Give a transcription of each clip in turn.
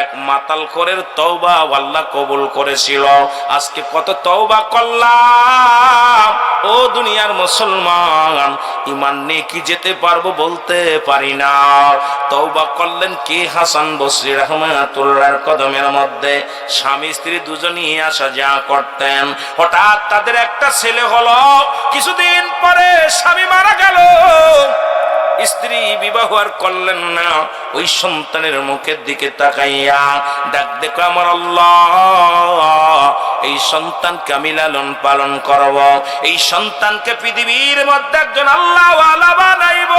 এক মাতালখোরের তওবা আল্লাহ কবুল করেছিল। আজকে কত তওবা করলাম ও দুনিয়ার মুসলমান, ঈমান নিয়ে কি যেতে পারবো বলতে পারি না। তওবা করলেন কি হাসান বসরি রাহমাতুল্লাহর কদমের মধ্যে স্বামী স্ত্রী দুজনেই আসা যাওয়া করতেন। হঠাৎ তাদের একটা ছেলে হলো, কিছুদিন পরে স্বামী মারা গেল, স্ত্রী বিবাহ আর করলেন না। ওই সন্তানের মুখের দিকে তাকাইয়া ডাক দেখো, আমার আল্লাহ, এই সন্তানকে আমি লালন পালন করব, এই সন্তানকে পৃথিবীর মধ্যে একজন আল্লাহওয়ালা বানাইব,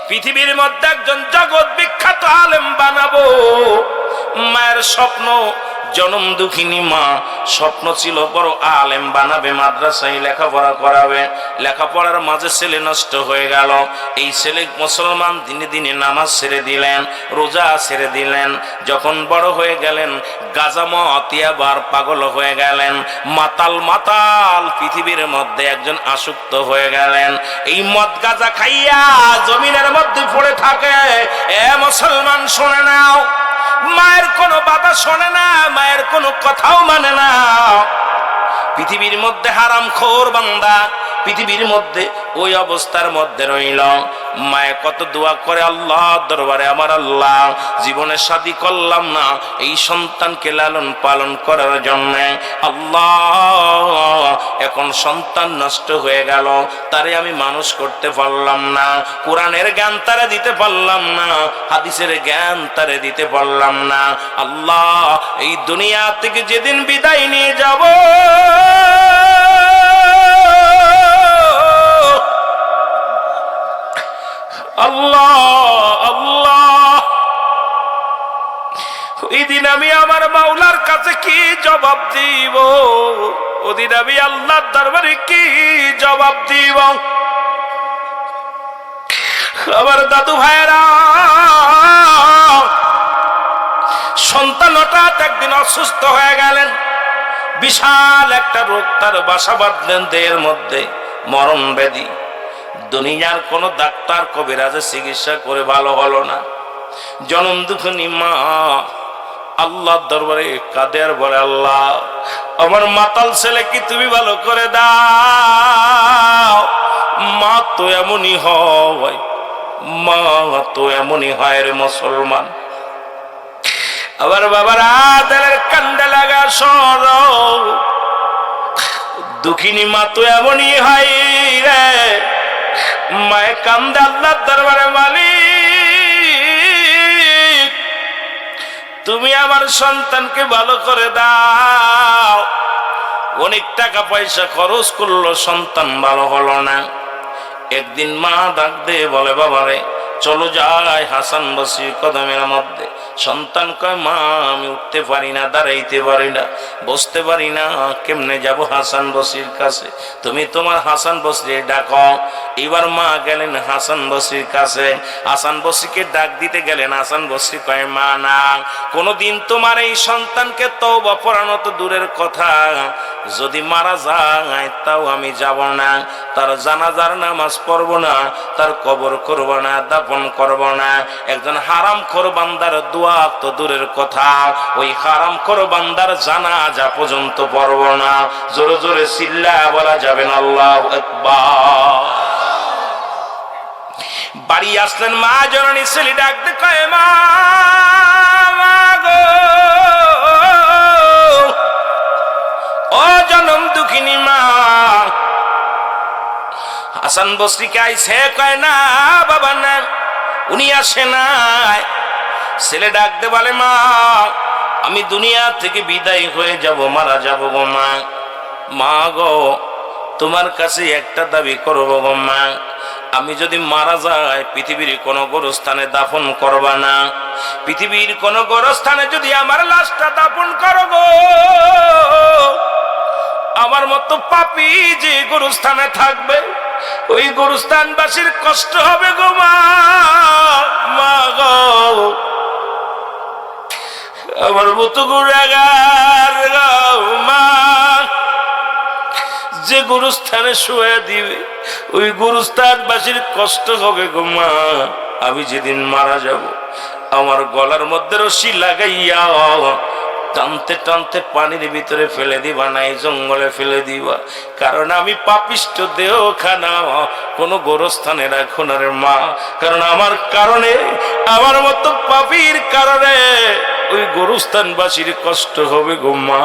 পৃথিবীর মধ্যে একজন জগৎ বিখ্যাত আলেম বানাবো। মায়ের স্বপ্ন, জনম দুঃখিনী মা স্বপ্ন ছিল বড় আলেম বানাবে, মাদ্রাসায় লেখাপড়া করাবে। লেখাপড়ার মাঝে ছেলে নষ্ট হয়ে গেল। এই ছেলে মুসলমান, দিনে দিনে নামাজ ছেড়ে দিলেন, রোজা ছেড়ে দিলেন। যখন বড় হয়ে গেলেন, গাজামতিয়া বার পাগল হয়ে গেলেন, মাতাল মাতাল পৃথিবীর মধ্যে একজন আসক্ত হয়ে গেলেন। এই মদ গাজা খাইয়া জমিনের মধ্যে পড়ে থাকে। এ মুসলমান শুনে নাও, মায়ের কোনো বাধা শোনে না, মায়ের কোনো কথাও মানে না। পৃথিবীর মধ্যে হারামখোর বান্দা, পৃথিবীর মধ্যে ওই অবস্থার মধ্যে রইল। মায়ে কত দোয়া করে আল্লাহ দরবারে, আমার আল্লাহ, জীবনে শাদী করলাম না, এই সন্তানকে লালন পালন করার জন্য। আল্লাহ, এখন সন্তান নষ্ট হয়ে গেল, তারে আমি মানুষ করতে পারলাম না, কোরআনের জ্ঞান তারে দিতে পারলাম না, হাদিসের জ্ঞান তারে দিতে পারলাম না। আল্লাহ, এই দুনিয়া থেকে যেদিন বিদায় নিয়ে যাব, আল্লাহ আল্লাহ, ওই দিন আমি আমার মাওলার কাছে কি জবাব দিব? ওদিন আমি আল্লাহর দরবারে কি জবাব দিব? আমার দাদু ভাইরা, সন্তান হঠাৎ একদিন অসুস্থ হয়ে গেলেন। বিশাল একটা রোগ তার বাসা বাঁধলেন দেহের মধ্যে, মরণ ব্যাধি। দুনিয়ার কোন ডাক্তার কবিরাজে চিকিৎসা করে ভালো হলো না। জনম দুঃখিনী মা আল্লাহর দরবারে কাঁদে আর বলে, আল্লাহ, আমার মাতাল ছেলে কি তুমি ভালো করে দাও। মা তো এমনই হয়, মা তো এমনই হয় রে মুসলমান। আবার বাবারা দিলের কান্দে লাগা সর, দুঃখিনী মা তো এমনই হয় রে। মায়ে কান্দে আল্লাহর দরবারে, মালিক, তুমি আমার সন্তানকে ভালো করে দাও। অনেক টাকা পয়সা খরচ করলো, সন্তান ভালো হলো না। একদিন মা ডাক দিয়ে বলে, বাবারে চলো যাই হাসান বসরির কদমের মধ্যে। সন্তান কয়, মা আমি উঠতে পারি না, দাঁড়াইতে পারি না, বসতে পারি না, কেমনে যাব হাসান বসরির কাছে? তুমি তোমার হাসান বসরি ডাকো। এবার মা গেলেন হাসান বসরির কাছে, হাসান বসরিকে ডাক দিতে গেলেন। হাসান বসরি কয়, মা না, কোনদিন তোমার এই সন্তানকে তওবা পড়ানো তো দূরের কথা, যদি মারা যায় তাও আমি যাব না, তার জানাজার নামাজ পড়ব না, তার কবর করব না, দাফন করব না। একজন হারামখোর বান্দার দোয়া তো দূরের কথা, ওই হারামখোর বান্দার জানাজা পর্যন্ত পড়ব না। জোরে জোরে চিল্লায়া বলা যাবে না আল্লাহু আকবার। বাড়ি আসলেন মা জননী, ছেলে ডাকতে কয়, মা গো, ও জনম দুঃখিনী মা। হাসান বসরিকে আইছে? কয়, না বাবা না, উনি আসে নাই। ছেলে ডাকতে বলে, মা আমি দুনিয়া থেকে বিদায় হয়ে যাব, মারা যাব গো মা। মা গো, তোমার কাছে একটা দাবি করবো গো মা, আমি যদি মারা যাই পৃথিবীর কোন গোরস্থানে দাফন করবা না, পৃথিবীর কোন গোরস্থানে যদি আমার লাশটা দাফন করো গো, আমার মতো পাপী যে গোরস্থানে থাকবে, ওই গোরস্থানবাসীর কষ্ট হবে গো মা। মা গো, আমার মতো গুনাহগার মা, যে গুরুস্থানে শুয়ে দিবে ওই গুরুস্থানবাসীর কষ্ট হবে গো মা। আমি যেদিন মারা যাব আমার গলার মধ্যে রশি লাগাইয়া টানতে টানতে পানির ভিতরে ফেলে দিবা, না এই জঙ্গলে ফেলে দিবা। কারণ আমি পাপিষ্ঠ দেহখানা কোনো গোরস্থানে রাখো না রে মা। কারণ আমার কারণে, আমার মতো পাপীর কারণে ওই গোরস্থানবাসীর কষ্ট হবে গো মা।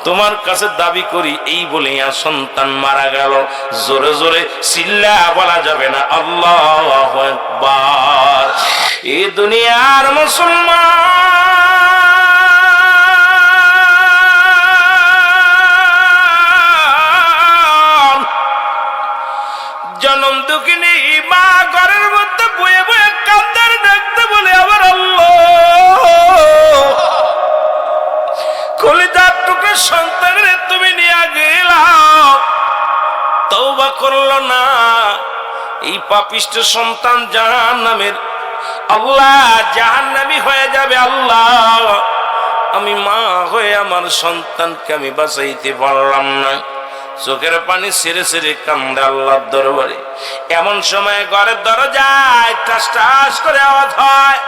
তোমার কাছে দাবি করি এই বলে সন্তান মারা গেল। জোরে জোরে চিল্লা বলা যাবে না আল্লাহু আকবার। এই দুনিয়ার মুসলমান জনম দুঃখিনী মা ঘরের মধ্যে বয়ে বয়ে কান্দার ডাকতে বলে আবার আল্লাহ কলিজার টুকরা সন্তানের তুমি নিয়ে গেলাম, তওবা করলো না। এই পাপিষ্ঠ সন্তান জাহান্নামের, আল্লাহ জাহান্নামী হয়ে যাবে। আল্লাহ আমি মা হয়ে আমার সন্তানকে আমি বাঁচাইতে পারলাম না। চোখের পানি ছেড়ে ছেড়ে কান্দে আল্লাহর দরবারে। এমন সময় ঘরের দরজায় টাস টাস করে আওয়াজ হয়।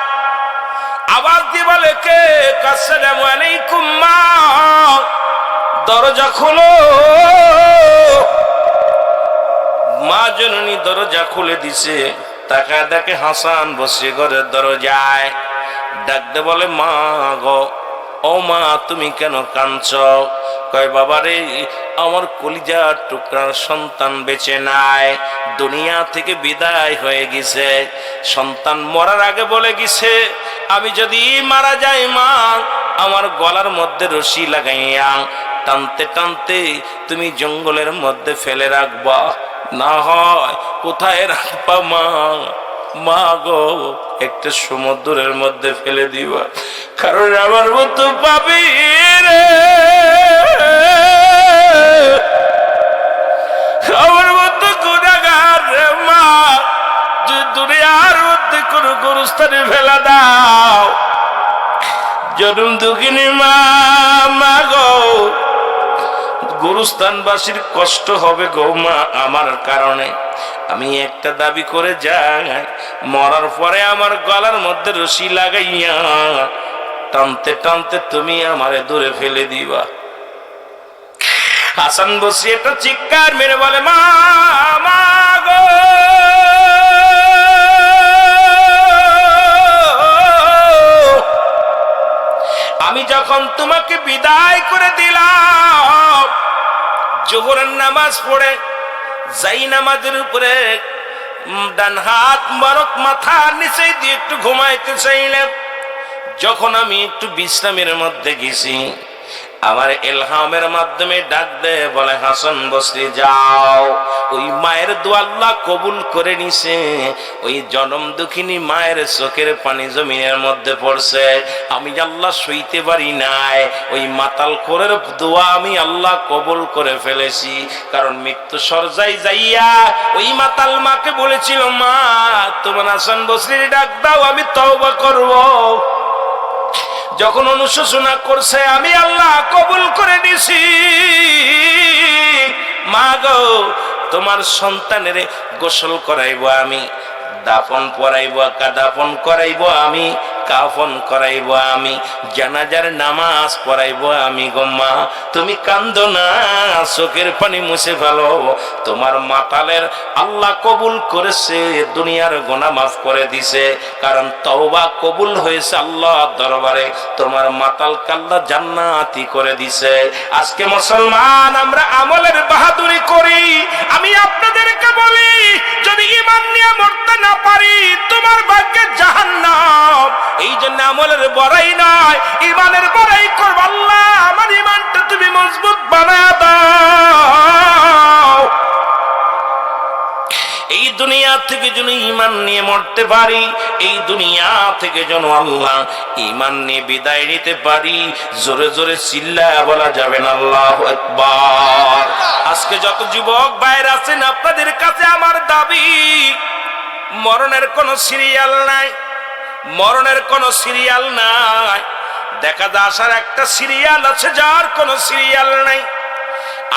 আওয়াজ দিয়ে বলে কে? আসসালামু আলাইকুম মা, দরজা খোলো। মা জননী দরজা খুলে দিছে। তাকায় দেখে হাসান বসে ঘরের দরজায়। ডাকতে বলে মা গো, ও মা তুমি কেন কাঁদছো? কয় বাবা রে, আমার কলিজার টুকরার সন্তান বেঁচে নাই, দুনিয়া থেকে বিদায় হয়ে গেছে। সন্তান মরার আগে বলে গেছে আমি যদি মারা যাই মা, আমার গলার মধ্যে রশি লাগাইয়া টানতে টানতে তুমি জঙ্গলের মধ্যে ফেলে রাখবা, না হয় কোথায় রাখবা মা? মা গো একটা সমুদ্রের মধ্যে ফেলে দিবা। কারণ আমার মতো পাপী রে, আমার মতো গুনাহগার রে মা, যদি দুনিয়ার মধ্যে কোন গোরস্থানে ফেলা দাও, জনম দুঃখিনী মা, মা গো গোরস্থানবাসীর কষ্ট হবে গো মা আমার কারণে। আমি একটা দাবি করে যাই, মরার পরে আমার গলার মধ্যে রশি লাগাইয়া টানতে টানতে তুমি আমারে দূরে ফেলে দিবা। হাসান বসরি একটা চিৎকার মেরে বলে মা, মা গো আমি যখন তোমাকে বিদায় করে দিলাম, জোহরের নামাজ পড়ে যাই নামাজের উপরে ডান হাত মোবারক মাথার নিচে দিয়ে একটু ঘুমাইতে চাইলাম। যখন আমি একটু বিশ্রামের মধ্যে গেছি, আমার ইলহামের মাধ্যমে ডাক দে বলে হাসান বসরি যাও, ওই মায়ের দোয়া আল্লাহ কবুল করে নিছে। ওই জনম দুঃখিনী মায়ের চোখের পানি জমিনের মধ্যে পড়ছে। আমি আল্লাহ সইতে পারি নাই, ওই মাতাল কোরের দোয়া আমি আল্লাহ কবুল করে ফেলেছি। কারণ মৃত্যু সরজাই যাইয়া ওই মাতাল মাকে বলেছিল মা তোমার হাসান বসরির ডাক দাও, আমি তওবা করব। যখন অনুশোচনা করছে আমি আল্লাহ কবুল করে দিছি। মা গো তোমার সন্তানের গোসল করাইবো আমি, দাফন পরাইব, দাফন করাইব আমি, কাফন করাইব আমি, জানাজার নামাজ পড়াইব আমি। গো মা তুমি কান্দো না, চোখের পানি মুছে ফেলো। তোমার মাতালের আল্লাহ কবুল করেছে, দুনিয়ার গুনাহ মাফ করে দিছে। কারণ তওবা কবুল হয়েছে আল্লাহর দরবারে, তোমার মাতাল আল্লাহ জান্নাতি করে দিছে। আজকে মুসলমান আমরা আমলের বাহাদুরি করি। আমি আপনাদেরকে বলি যদি ঈমান নিয়ে মরতে না পারি তোমার ভাগ্যে জাহান্নাম। এই জন্য আমলের বড়াই নয়, ঈমানের বড়াই করব। আল্লাহ আমার ঈমানটা তুমি মজবুত বানায় দাও। এই দুনিয়া থেকে যেন ঈমান নিয়ে মরতে পারি, এই দুনিয়া থেকে যেন আল্লাহ ঈমান নিয়ে বিদায় নিতে পারি। জোরে জোরে চিল্লায়া বলা যাবে না আল্লাহু আকবার। আজকে যত যুবক ভাইরা আছেন আপনাদের কাছে আমার দাবি, মরণের কোনো সিরিয়াল নাই, মরণের কোনো সিরিয়াল নাই। দেখা যায় আসার একটা সিরিয়াল আছে, যার কোনো সিরিয়াল নাই।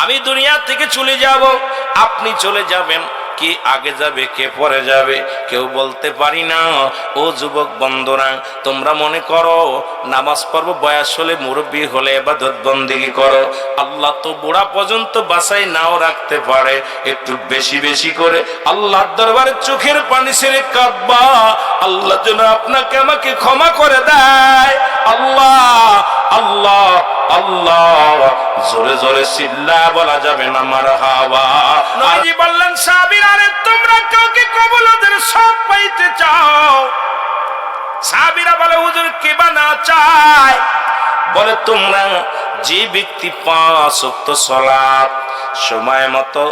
আমি দুনিয়া থেকে চলে যাব, আপনি চলে যাবেন, কে আগে যাবে কে পরে যাবে কেউ বলতে পারি না। ও যুবক বন্ধুরা, তোমরা মনে করো নামাজ পড়ব বয়স হলে, মুরব্বী হলে ইবাদত বন্দেগী করো। আল্লাহ তো বুড়া পর্যন্ত বাসাই নাও রাখতে পারে। একটু বেশি বেশি করে আল্লাহর দরবারে চোখের পানি ছেড়ে কাঁদবা, আল্লাহ যেন আপনাকে আমাকে ক্ষমা করে দেয়। আল্লাহ আল্লাহ আল্লাহ, জোরে জোরে চিল্লা বলা যাবে না মারহাবা। নবীজি বললেন, সাহাবীরা, আরে তোমরা কাউকে কবুলের সব পাইতে চাও? সাহাবীরা বলে, হুজুর কে বা না চায়? বলে, তোমরা যে ব্যক্তি 5 ওয়াক্ত সালাত সময় মতো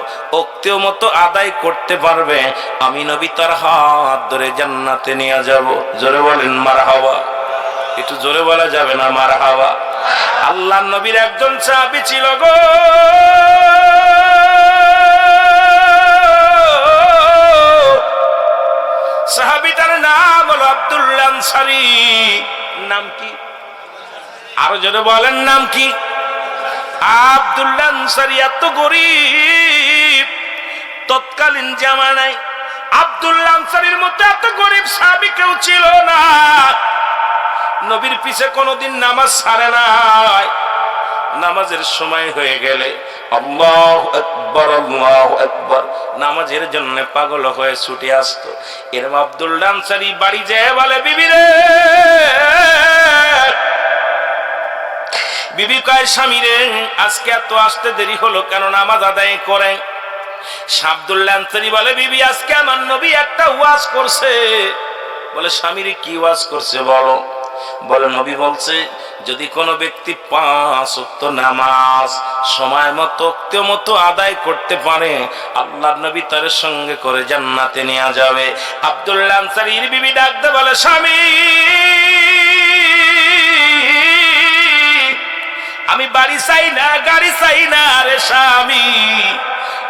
ওক্তেও মতো আদায় করতে পারবে, আমি নবী তার হাত ধরে জান্নাতে নিয়ে যাব। জোরে বলেন মারহাবা। একটু জোরে বলা যাবে না মারহাবা? আল্লাহর নবীর একজন সাহাবী ছিল গো, সাহাবীটার নাম হলো আব্দুল্লাহ আনসারী। নাম কি? আরো জোরে বলেন, নাম কি? আব্দুল্লাহ আনসারী। এত গরিব, তৎকালীন জামানায় আব্দুল্লাহ আনসারীর মতো এত গরিব সাহাবী কেউ ছিল না। নবীর পিছে কোনোদিন নামাজ ছাড়ে নাই। নামাজের সময় হয়ে গেলে আল্লাহু আকবার আল্লাহু আকবার নামাজের জন্য পাগল হয়ে ছুটে আসতো। এরম আব্দুল্লাহ আনসারী বাড়ি যেয়ে বলে, বিবি রে, বিবি কয়, স্বামী রে, আজকে এত আসতে দেরি হলো কেন? নামাজ আদায় করে। আব্দুল্লাহ আনসারী বলে, বিবি, আজকে আমার নবী একটা ওয়াজ করছে। বলে, স্বামী রে, কি ওয়াজ করছে বলো? বলে, নবী বলছে, যদি কোনো ব্যক্তি 5 ওয়াক্ত নামাজ সময় মতো মতো আদায় করতে পারে, আল্লাহর নবী তার সঙ্গে করে জান্নাতে নিয়ে যাবে। আব্দুল্লাহ আনসারীর বিবি ডাকতে বলে, স্বামী, আমি বাড়ি চাই না, গাড়ি চাই না রে স্বামী।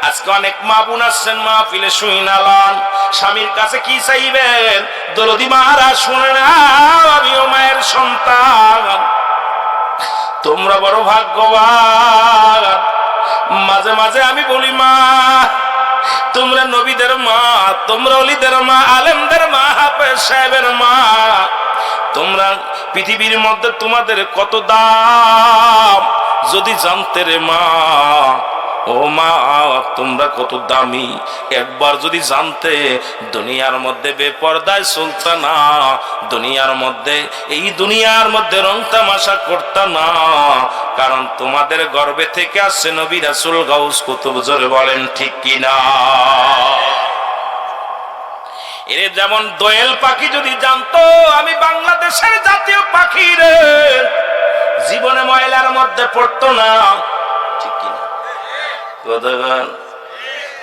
আজকে অনেক মা বোন আসছেন মাহফিলে, শুইনালাম। স্বামীর কাছে কি চাইবেন? দরদি মারা শুনে না, আমিও মায়ের সন্তান, তোমরা বড় ভাগ্যবান। মাঝে মাঝে আমি বলি, মা, তোমরা নবীদের মা, তোমরা ওলিদের মা, আলেমদের মা, হাফেজ সাহেবের মা। তোমরা পৃথিবীর মধ্যে তোমাদের কত দাম যদি জানতে রে মা। ও মা, তোমরা কত দামি একবার যদি জানতে। দুনিয়ার মধ্যে বেপরদায় চলতা না, দুনিয়ার মধ্যে, এই দুনিয়ার মধ্যে রং তামাশা করতা না, কারণ তোমাদের গর্ভে থেকে আসছে নবী রাসূল গাউস কুতুব। জোরে বলেন ঠিক কিনা? এর যেমন দোয়েল পাখি যদি জানতো আমি বাংলাদেশের জাতীয় পাখি রে, জীবনে ময়লার মধ্যে পড়তো না। ঠিক কিনা?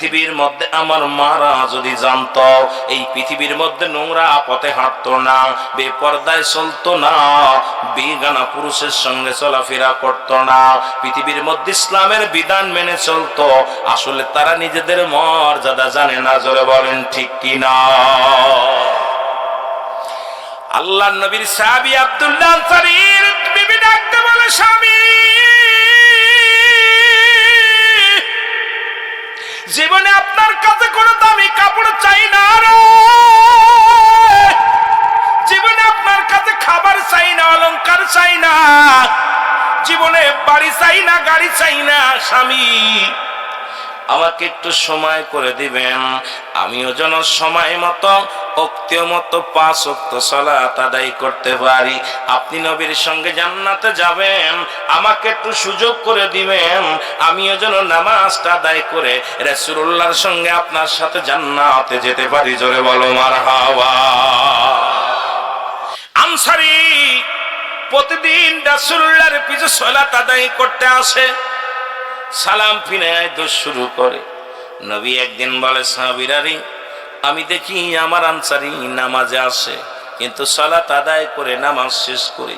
পৃথিবীর মধ্যে আমার মারা যদি জানতো এই পৃথিবীর মধ্যে নোংরা পথে হাঁটতো না, বেপরদায় চলতো না, বেগানা পুরুষের সঙ্গে চলাফেরা করতো না, পৃথিবীর মধ্যে ইসলামের বিধান মেনে চলতো। আসলে তারা নিজেদের মর্যাদা জানে না। জোরে বলেন ঠিক কিনা? আল্লাহর নবীর সাহাবী আব্দুল্লাহ আনসারীর বিবি ডাকতে বলে, স্বামী, জীবনে আপনার কাছে কোনো দামি কাপড় চাই না রে, জীবনে আপনার কাছে খাবার চাই না, অলংকার চাই না, জীবনে বাড়ি চাই না, গাড়ি চাই না। স্বামী, আমাকে একটু সময় করে দিবেন, আমিও যেন সময় মতো ওক্তের মতো 5 ওয়াক্ত সালাত আদায় করতে পারি। আপনি নবীর সঙ্গে জান্নাতে যাবেন, আমাকে একটু সুযোগ করে দিবেন, আমিও যেন নামাজটা আদায় করে রাসূলুল্লাহর সঙ্গে আপনার সাথে জান্নাতে যেতে পারি। জোরে বলো মারহাবা। আনসারী প্রতিদিন রাসূলুল্লাহর পিছে সালাত আদায় করতে আসে, সালাম ফিরায় দোষ শুরু করে। নবী একদিন বলে, সাহাবীরা রে, আমি দেখি আমার আনসারী নামাজে আসে, কিন্তু সালাত আদায় করে নামাজ শেষ করে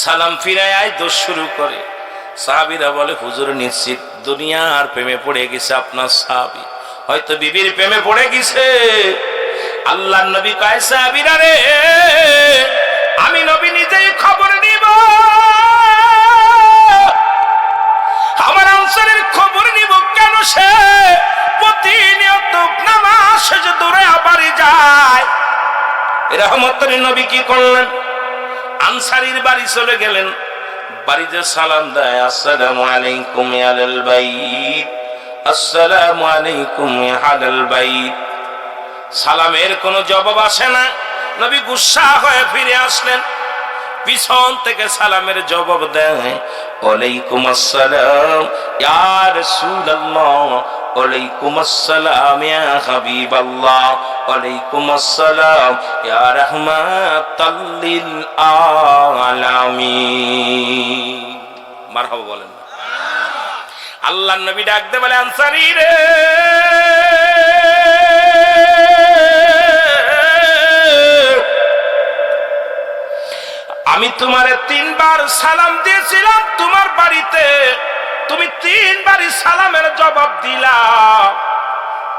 সালাম ফিরায় দোষ শুরু করে। সাহাবীরা বলে, হুজুর নিশ্চিত দুনিয়ার প্রেমে পড়ে গেছে আপনার সাহাবী, হয়তো বিবির প্রেমে পড়ে গেছে। আল্লাহর নবী কয়, সাহাবীরা রে, আমি নবী নিজেই খবর নিব, আমার আনসারের খবর নিব। কেন? সে প্রতিনিয়ত নামাজ শেষে দৌড়ে বাড়ি যায়, রহমতের নবী কি করলেন? আনসারীর বাড়ি চলে গেলেন, বাড়িতে সালাম দেয়, আসসালামু আলাইকুম ইয়া আহলাল বাইত, আসসালামু আলাইকুম ইয়া আহলাল বাইত। সালামের কোনো জবাব আসে না। নবী গুসা হয়ে ফিরে আসলেন, পিছন থেকে সালামের জবাব দেয়, ওয়ালাইকুম আসসালাম ইয়া রাসূলুল্লাহ, ওয়ালাইকুম আসসালাম ইয়া হাবিবাল্লাহ, ওয়ালাইকুম আসসালাম ইয়া রাহমাতাল লিল আলামিন। মারহাবা বলেন। আল্লাহর নবী ডাক দে বলে, আনসারী রে, আমি তোমারে 3 বার সালাম দিয়েছিলাম তোমার বাড়িতে, তুমি 3 বারই সালামের জবাব দিলা,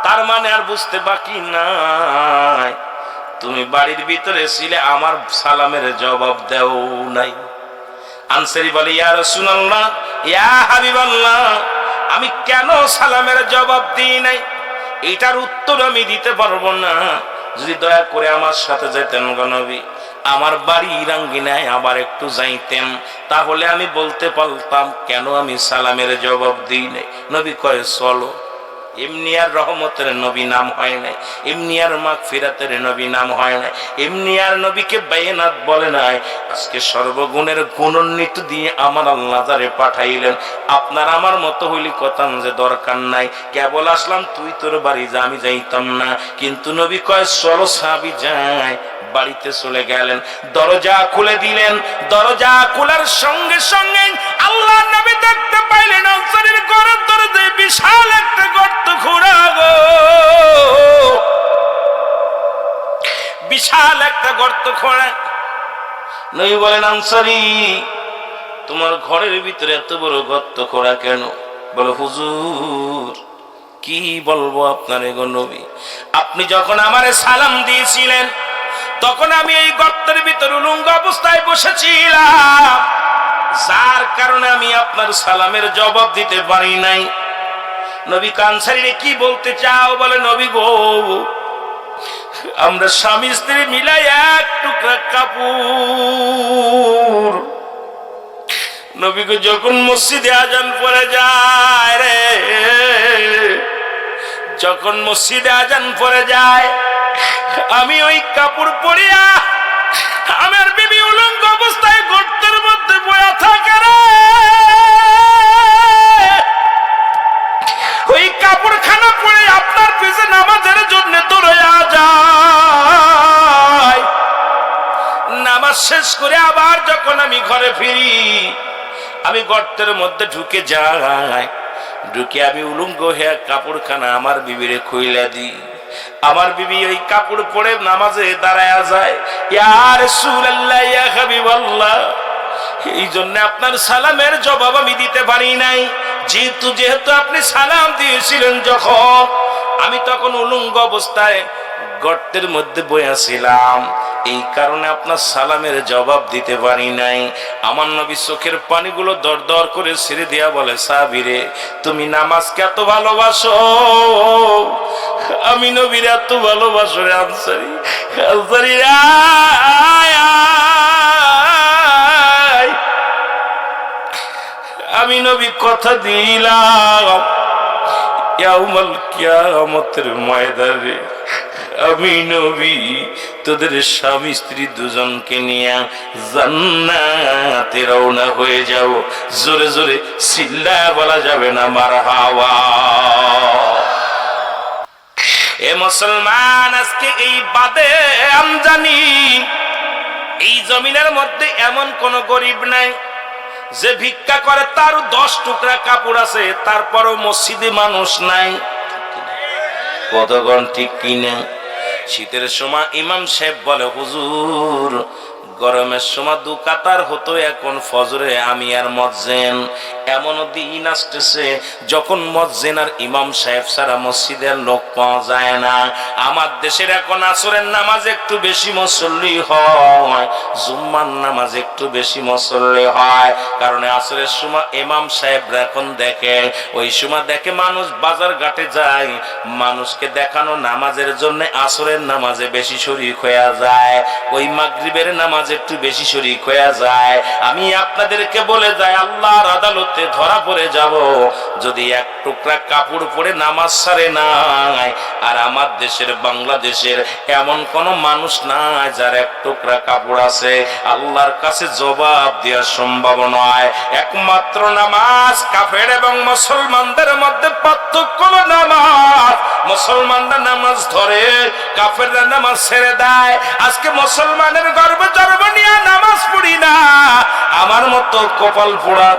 তার মানে আর বুঝতে বাকি নাই তুমি বাড়ির ভিতরে ছিলে, আমার সালামের জবাব দেও নাই। আনসারী বলে, ইয়া রাসূলুল্লাহ, ইয়া হাবিবাল্লাহ, আমি কেন সালামের জবাব দিই নাই এটার উত্তর আমি দিতে পারবো না। যদি দয়া করে আমার সাথে যেতেন গো নবী, আমার বাড়ি রাঙ্গিনায় আবার একটু যাইতেন, তাহলে আমি বলতে পারতাম কেন আমি সালামের জবাব দিই নাই। নবী কয়, চলো। এমনি আর রহমতের নবী নাম হয় নাই, এমনি আর মাগফিরাতের নবী নাম হয় নাই, এমনি আর নবীকে বায়নাত বলে নাই। আজকে সর্বগুণের গুণান্বিত দিয়ে আমার আল্লাহ যারে পাঠাইলেন, আপনার আমার মতো হইলি কথা যে দরকার নাই, কেবল আসলাম তুই তোর বাড়ি যা, আমি যাইতাম না। কিন্তু নবী কয়, চলো সাহাবী যাই। বাড়িতে চলে গেলেন, দরজা খুলে দিলেন। দরজা খোলার সঙ্গে সঙ্গে আল্লাহ নবী দেখতে পাইলেন আনসারীর ঘরের দরজায় বিশাল একটা গর্ত খোঁড়া গো, বিশাল একটা গর্ত খোঁড়া। নবী বলেন, আনসারী, তোমার ঘরের ভিতরে এত বড় গর্ত খোঁড়া কেন? বলে, হুজুর কি বলবো আপনারে গো নবী, আপনি যখন আমারে সালাম দিয়েছিলেন তখন আমি এই গর্তের ভিতর উলঙ্গ অবস্থায় বসেছিলাম, যার কারণে আমি আপনার সালামের জবাব দিতে পারি নাই। নবী আনসারীরে কি বলতে চাও? বলে, নবী গো, আমরা স্বামী স্ত্রী মিলাই এক টুকরা কাপড়। নবী গো, যখন মসজিদে আজান পড়ে যায় রে, যখন মসজিদে আজান পড়ে যায়, আমি ওই কাপড় পরিয়া আমার বিবি উলঙ্গ অবস্থায় গর্তের মধ্যে বয়া থাকে রে, ওই কাপড়খানা পরে আপনার পিছে নামাজের জন্য দৌড়াইয়া যায়। নামাজ শেষ করে আবার যখন আমি ঘরে ফিরি, আমি গর্তের মধ্যে ঢুকে যাই, ঢুকে আমি উলঙ্গ হয়ে কাপড়খানা আমার বিবিরে খুইলা দিই। আমার বিবি ওই কাপড় পরে নামাজে দাঁড়ায়া যায়। ইয়া রাসূলুল্লাহ, ইয়া হাবিবাল্লাহ, এই জন্য আপনার সালামের জবাব আমি দিতে পারি নাই। যেহেতু আপনি সালাম দিয়েছিলেন যখন, আমি তখন উলঙ্গ অবস্থায় গর্তের মধ্যে বসেছিলাম, এই কারণে আপনার সালামের জবাব দিতে পারি নাই। আমার নবী চোখের পানিগুলো দর দর করে ছেড়ে দিয়া বলে, সাহাবীরে, তুমি নামাজকে এত ভালোবাসো, আমি নবীর এত ভালোবাসো রে আনসারী। আনসারী আমি নবী কথা দিলাম, ইয়াউমাল কিয়ামতের ময়দানে আমি নবী তোদের স্বামী স্ত্রী দুজনকে নিয়ে জান্নাতে রওনা হয়ে যাব। জোরে জোরে চিল্লায়া বলা যাবে না মারহাবা। এ মুসলমান, আজকে এই বাদে আমজানি এই জমিনের মধ্যে এমন কোন গরিব নাই যে ভিক্ষা করে তার 10 টুকরা কাপড় আছে, তারপরও মসজিদে মানুষ নাই। কতক্ষণ ঠিক কিনা? শীতের সময় ইমাম সাহেব বলে, হুজুর গরমের সময় 2 কাতার হতো, এখন ফজরে আমি আর মুয়াজ্জিন। এমনও দিন আসতেছে যখন মুয়াজ্জিন আর ইমাম সাহেব ছাড়া মসজিদের লোক পাওয়া যায় না। আমার দেশের এখন আসরের নামাজ একটু বেশি মুসল্লি হয়, জুম্মার নামাজ একটু বেশি মুসল্লি হয়, কারণ আসরের সময় ইমাম সাহেবরা এখন দেখে, ওই সময় দেখে মানুষ বাজার ঘাটে যায়, মানুষকে দেখানো নামাজের জন্য আসরের নামাজে বেশি শরীক হয়ে যায়, ওই মাগরিবের নামাজ একটু বেশি শরীক হয়ে যায়। আমি আপনাদেরকে বলে যাই, আল্লাহর আদালতে ধরা পড়ে যাব যদি এক টুকরা কাপড় পরে নামাজ সারে নাই। আর আমার দেশের বাংলাদেশের এমন কোন মানুষ নাই যার এক টুকরা কাপড় আছে, আল্লাহর কাছে জবাব দেওয়া সম্ভব নয়। একমাত্র নামাজ কাফের এবং মুসলমানদের মধ্যে পার্থক্য হলো নামাজ। মুসলমানরা নামাজ ধরে, কাফেররা নামাজ ছেড়ে দেয়। আজকে মুসলমানের গর্বে জন্ম নিয়ে নামাজ পড়ি না, আমার মতো কপাল পোড়া,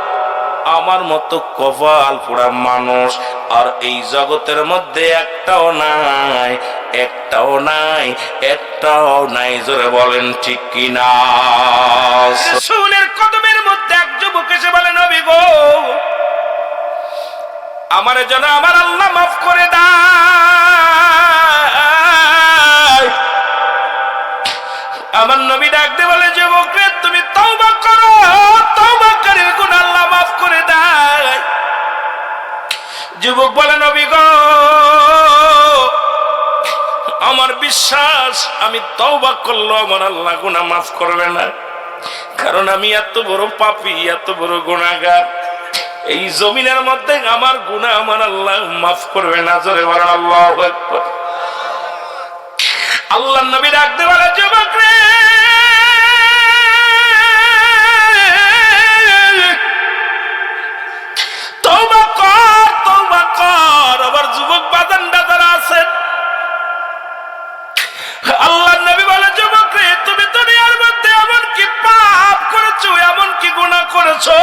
আমার মতো কপাল পোড়া মানুষ আর এই জগতের মধ্যে একটাও নাই, একটাও নাই, একটাও নাই। জোরে বলেন ঠিক কিনা? রাসূলের কদমের মধ্যে এক যুবক এসে বলে, নবী গো, আমার জন্য আমার আল্লাহ মাফ করে দেয়। আমার নবী ডাক দিয়ে বলে, যুবক রে, তুমি তওবা করো, তওবা করে গুনাহ আল্লাহ মাফ করে দেয়। যুবক বলে, নবী গো, আমার বিশ্বাস আমি তওবা করলে আমার আল্লাহ গুনাহ মাফ করবে না, কারণ আমি এত বড় পাপী, এত বড় গুনাহগার, এই জমিনের মধ্যে আমার গুনাহ আমার আল্লাহ মাফ করবে না। জোরে বলো আল্লাহু আকবার। আল্লাহর নবী ডাক দিয়ে বলে, যুবক রে, তওবা কর, তওবা কর। আবার যুবক বাজানরা যারা আছেন, আল্লাহর নবী বলে, যুবক রে, তুমি দুনিয়ার মধ্যে এমন কি পাপ করেছো, এমন কি গুনাহ করেছো?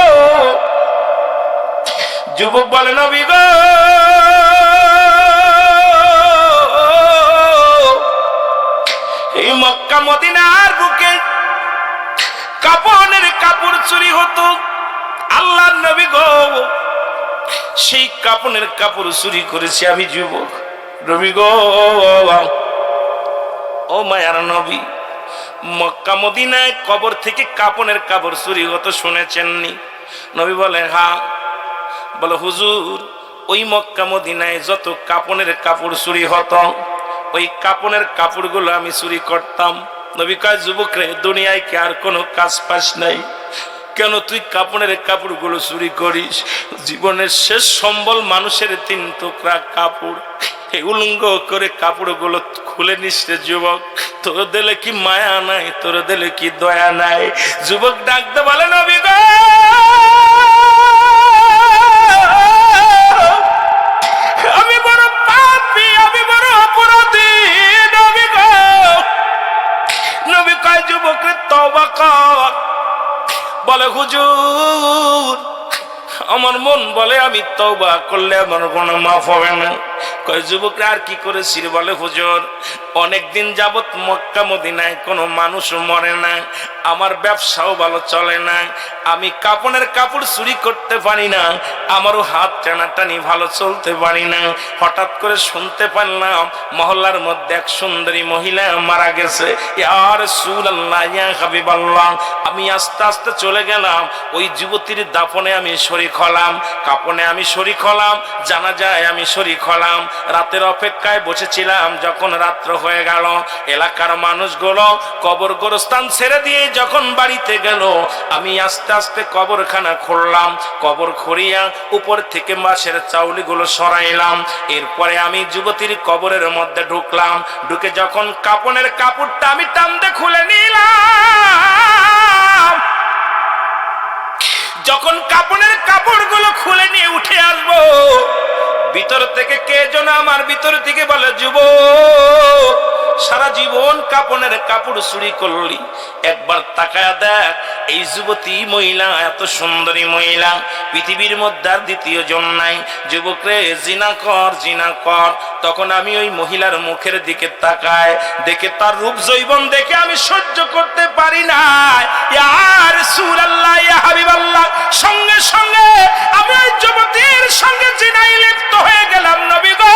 যুবক বলে, নবী গো, এই মক্কা মদিনার বুকে কাপড়ের কাপড় চুরি হতো। আল্লাহর নবী গো, সেই কাপড়ের কাপড় চুরি করেছি আমি যুবক। নবী গো, ও মায়ার নবী, মক্কা মদিনায় কবর থেকে কাপড়ের কাপড় চুরি হতো, শুনেছেননি? নবী বলে, হ্যাঁ। বলে, হুজুর, ওই মক্কা মদিনায় যত কাপড়ের কাপড় চুরি হতো, ওই কাপড়ের কাপড়গুলো আমি চুরি করতাম। নবী কয়, যুবক রে, দুনিয়ায় কি আর কোনো কাজ পাস নাই? কেন তুই কাপড়ের কাপড়গুলো চুরি করিস? জীবনের শেষ সম্বল মানুষের 3 টুকরা কাপড়, এই উলঙ্গ করে কাপড়গুলো খুলে নিস রে যুবক। তোর দিলে কি মায়া নাই? তোর দিলে কি দয়া নাই? যুবক ডাকতে বলে, নবী গো, আমি বড় পাপী, আমি বড় অপরাধী। নবী গো, নবী কয়, যুবক রে, তওবা কর। বলে, হুজুর, আমার মন বলে আমি তওবা করলে আমার গুনাহ মাফ হবে না। কয়, যুবক আর কি করেছি? বলে, হুজুর, অনেকদিন যাবত মক্কা মদিনায় কোনো মানুষ মরে না, আমার ব্যবসাও ভালো চলে না, আমি কাপড়ের কাপড় চুরি করতে পারি না, আমারও হাত টানাটানি ভালো চলতে পারি না। হঠাৎ করে শুনতে পারলাম মহল্লার মধ্যে এক সুন্দরী মহিলা মারা গেছে। ইয়া রাসূলুল্লাহ, ইয়া হাবিবাল্লাহ, আমি আস্তে আস্তে চলে গেলাম, ওই যুবতীর দাফনে আমি শরীক হলাম, কাপনে আমি শরীক হলাম, জানাজায় আমি শরীক হলাম। রাতের অপেক্ষায় বসেছিলাম। যখন রাত্র হয়ে গেল, এলাকার মানুষগুলো কবর গোরস্থান ছেড়ে দিয়ে যখন বাড়িতে গেল, আমি আস্তে আস্তে কবরখানা খুললাম। কবর খুঁড়িয়া উপর থেকে মাছের চাউলিগুলো সরাইলাম। এরপরে আমি যুবতীর কবরের মধ্যে ঢুকলাম। ঢুকে যখন কাপনের কাপড়টা আমি টানতে খুলে নিলাম, যখন কাপনের কাপড়গুলো খুলে নিয়ে উঠে আসবো, ভিতর থেকে কে যেন আমার ভিতর থেকে বলে, যুবক, সারা জীবন কাপনের কাপড় চুরি করলি, একবার তাকায়া দেখ এই যুবতী মহিলা, এত সুন্দরী মহিলা পৃথিবীর মধ্যে আর দ্বিতীয় জন নাই। যুবক রে, জিনা কর, জিনা কর। তখন আমি ওই মহিলার মুখের দিকে তাকায়, দেখে তার রূপ যৌবন দেখে আমি সহ্য করতে পারি না। ইয়া রাসূলুল্লাহ, ইয়া হাবিবাল্লাহ, সঙ্গে সঙ্গে আমি ওই যুবতীর সঙ্গে জিনায় লিপ্ত হয়ে গেলাম নবী গো।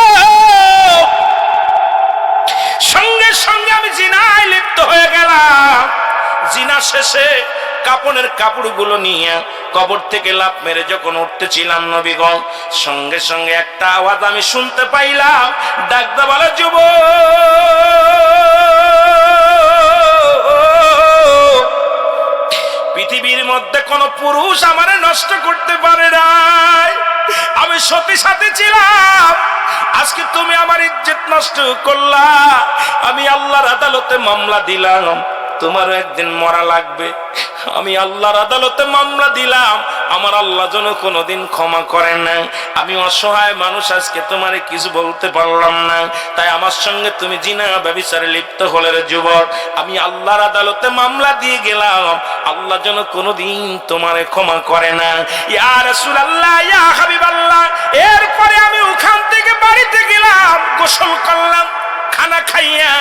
সঙ্গে সঙ্গে আমি জিনায় লিপ্ত হয়ে গেলাম। জিনা শেষে কাপনের কাপড়গুলো নিয়ে কবর থেকে লাফ মেরে যখন উঠতেছিলাম নবীগণ, সঙ্গে সঙ্গে একটা আওয়াজ আমি শুনতে পাইলাম, ডাকতে বলে যুবক, পৃথিবীর মধ্যে কোন পুরুষ আমারে নষ্ট করতে পারে নাই। আমি সতী সাথী ছিলাম, আজকে তুমি আমার ইজ্জত নষ্ট করলা। আমি আল্লাহর আদালতে মামলা দিলাম, তোমারও একদিন মরা লাগবে। আমি আল্লাহর আদালতে মামলা দিলাম, আমার আল্লাহ যেন কোনোদিন ক্ষমা করেন না। আমি অসহায় মানুষ, আজকে তোমারে কিছু বলতে পারলাম না, তাই আমার সঙ্গে তুমি জিনা ব্যভিচারে লিপ্ত হলে রে যুবক। আমি আল্লাহর আদালতে মামলা দিয়ে গেলাম, আল্লাহ যেন কোনোদিন তোমারে ক্ষমা করে না। ইয়া রাসূলুল্লাহ, ইয়া হাবিবাল্লাহ। এরপরে আমি ওখান থেকে বাড়িতে গেলাম, গোসল করলাম, খানা খাইয়া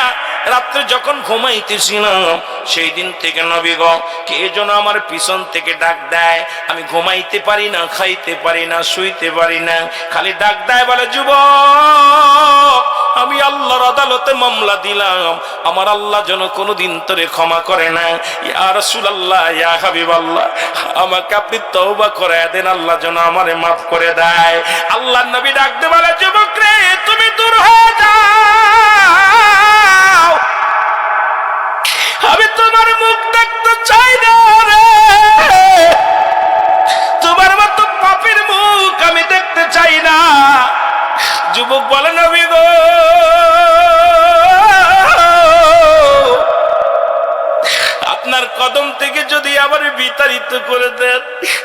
রাত্রে যখন ঘুমাইতেছিলাম, সেই দিন থেকে নবী গো কে যেন আমার পিছন থেকে ডাক দেয়। আমি ঘুমাইতে পারি না, খাইতে পারি না, শুইতে পারি না, খালি ডাক দেয়, বলে যুবক, আমি আল্লাহর আদালতে মামলা দিলাম, আমার আল্লাহ যেন কোনোদিন তোরে ক্ষমা করে না। ইয়া রাসূলুল্লাহ, ইয়া হাবিবাল্লাহ, আমাকে আপনি তওবা করে দেন, আল্লাহ যেন আমারে মাফ করে দেয়। আল্লাহর নবী ডাক দিয়ে বলে, যুবক রে, তুমি দূর হয়ে যাও, আমি তোমার মুখ দেখতে চাই না রে, তোমার মতো পাপীর মুখ আমি দেখতে চাই না। যুবক বলে, নবী গো, আপনার কদম থেকে যদি আবার বিতাড়িত করে দেন,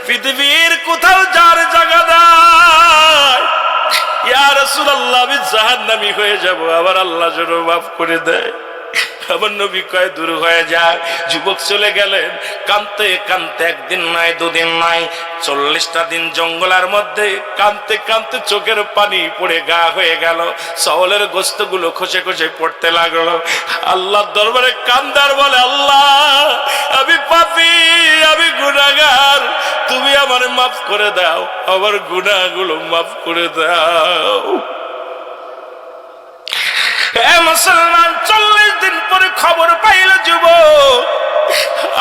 পৃথিবীর কোথাও যার জায়গা নাই। ইয়া রাসূলুল্লাহ, আমি জাহান্নামী হয়ে যাব, আবার আল্লাহ যেন মাফ করে দেয়। আমার নবী কয়, দূর হয়ে যাক। যুবক চলে গেলেন, কানতে কানতে একদিন নাই, দুদিন নাই, 40টা দিন জঙ্গলের মধ্যে কানতে কানতে চোখের পানি পড়ে গা হয়ে গেল, সওলের গোস্তগুলো খসে খসে পড়তে লাগলো। আল্লাহর দরবারে কান্দার বলে, আল্লাহ, আমি পাপী, আমি গুনাহগার, তুমি আমারে মাফ করে দাও, আমার গুনাহগুলো মাফ করে দাও। মুসলমান, 40 দিন পরে খবর পাইল যুবক,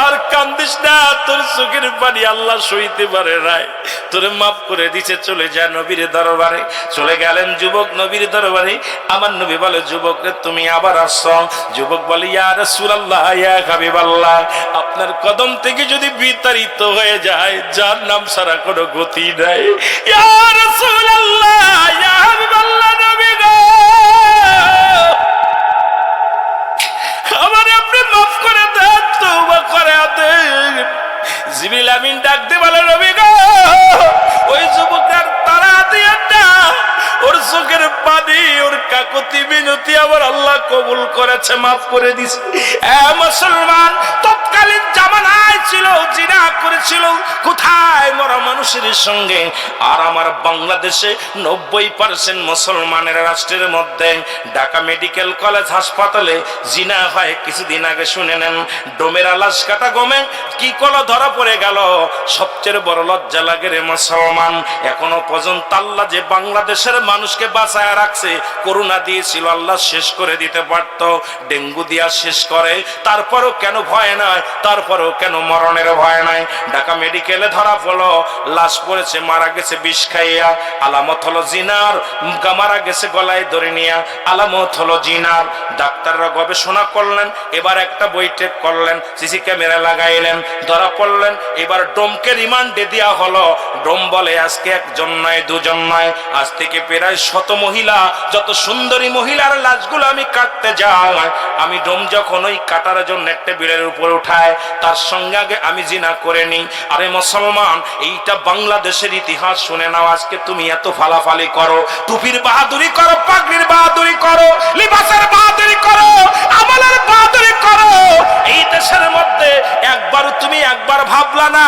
আর কান্দিস না, তোর চোখের পানি আল্লাহ সইতে পারে নাই, তোরে মাফ করে দিছে, চলে যা নবীর দরবারে। চলে গেলেন যুবক নবীর দরবারে। আমার নবী বলে, যুবক রে, তুমি আবার আসছো? যুবক বলে, ইয়া রাসূলুল্লাহ, ইয়া হাবিবাল্লাহ, আপনার কদম থেকে যদি বিতাড়িত হয়ে যায়, যার নাম ছাড়া কোনো গতি নাই। ইয়া রাসূলুল্লাহ, ইয়া হাবিবাল্লাহ, নবী গো, আমারে আপনি মাফ করে দেন, তওবা করে দেন। জিবরিল আমিন ডাক দিয়ে বলে, নবী গো, ওই যুবকের তারা দিয়ে না, ওর চোখের পানি, ওর কাকুতি মিনতি আমার আল্লাহ কবুল করেছে, মাফ করে দিছে। মুসলমান, তৎকালীন জামানায় ছিল, জিনা করেছিল কোথায়? মরা মানুষের সঙ্গে। আর আমার বাংলাদেশে 90% মুসলমানের রাষ্ট্রের মধ্যে ঢাকা মেডিকেল কলেজ হাসপাতালে জিনা হয়। কিছুদিন আগে শুনে নেন, ডোমের আলাস কাটা গমে কি কল ধরা পড়ে গেল। সবচেয়ে বড় লজ্জা লাগে রে মুসলমান, এখনো পর্যন্ত আল্লাহ যে বাংলাদেশের মানুষকে বাঁচায় রাখছে, করোনা দিয়েছিল, আল্লাহ শেষ করে দিতে পারত, ডেঙ্গু দিয়া শেষ করে, তারপরও কেন ভয় নাই? তারপরও কেন মরণের ভয় নাই? ঢাকা মেডিকেলে ধরা পড়লো, লাশ পড়েছে, মারা গেছে বিষ খাইয়া, আলামত হলো জিনার। মারা গেছে গলায় ধরে নিয়া, আলামত হলো জিনার। ডাক্তাররা গবেষণা করলেন, এবার একটা বই টেপ করলেন, সিসি ক্যামেরা লাগাইলেন, ধরা পড়লেন। এবার ডোমকে রিমান্ডে দেওয়া হলো। ডোম বলে, আজকে একজন নয়, দুজন নয়, আজ থেকে প্রায় 100 মহিলা, যত সুন্দরী মহিলার লাশগুলো আমি কাটতে যাই। আমি ডোম যখন ওই কাটার জন্য একটা বিড়ের উপর উঠায়, তার সঙ্গে আগে আমি জিনা করে নিই। আরে মুসলমান, এইটা বাংলাদেশের ইতিহাস শুনে নাও। আজকে তুমি এত ফালাফালি করো, টুপির বাহাদুরি করো, পাগড়ির বাহাদুরি করো, লিবাসের বাহাদুরি করো, আমলের বাহাদুরি করো। এই দেশের মধ্যে তুমি একবার ভাবলা না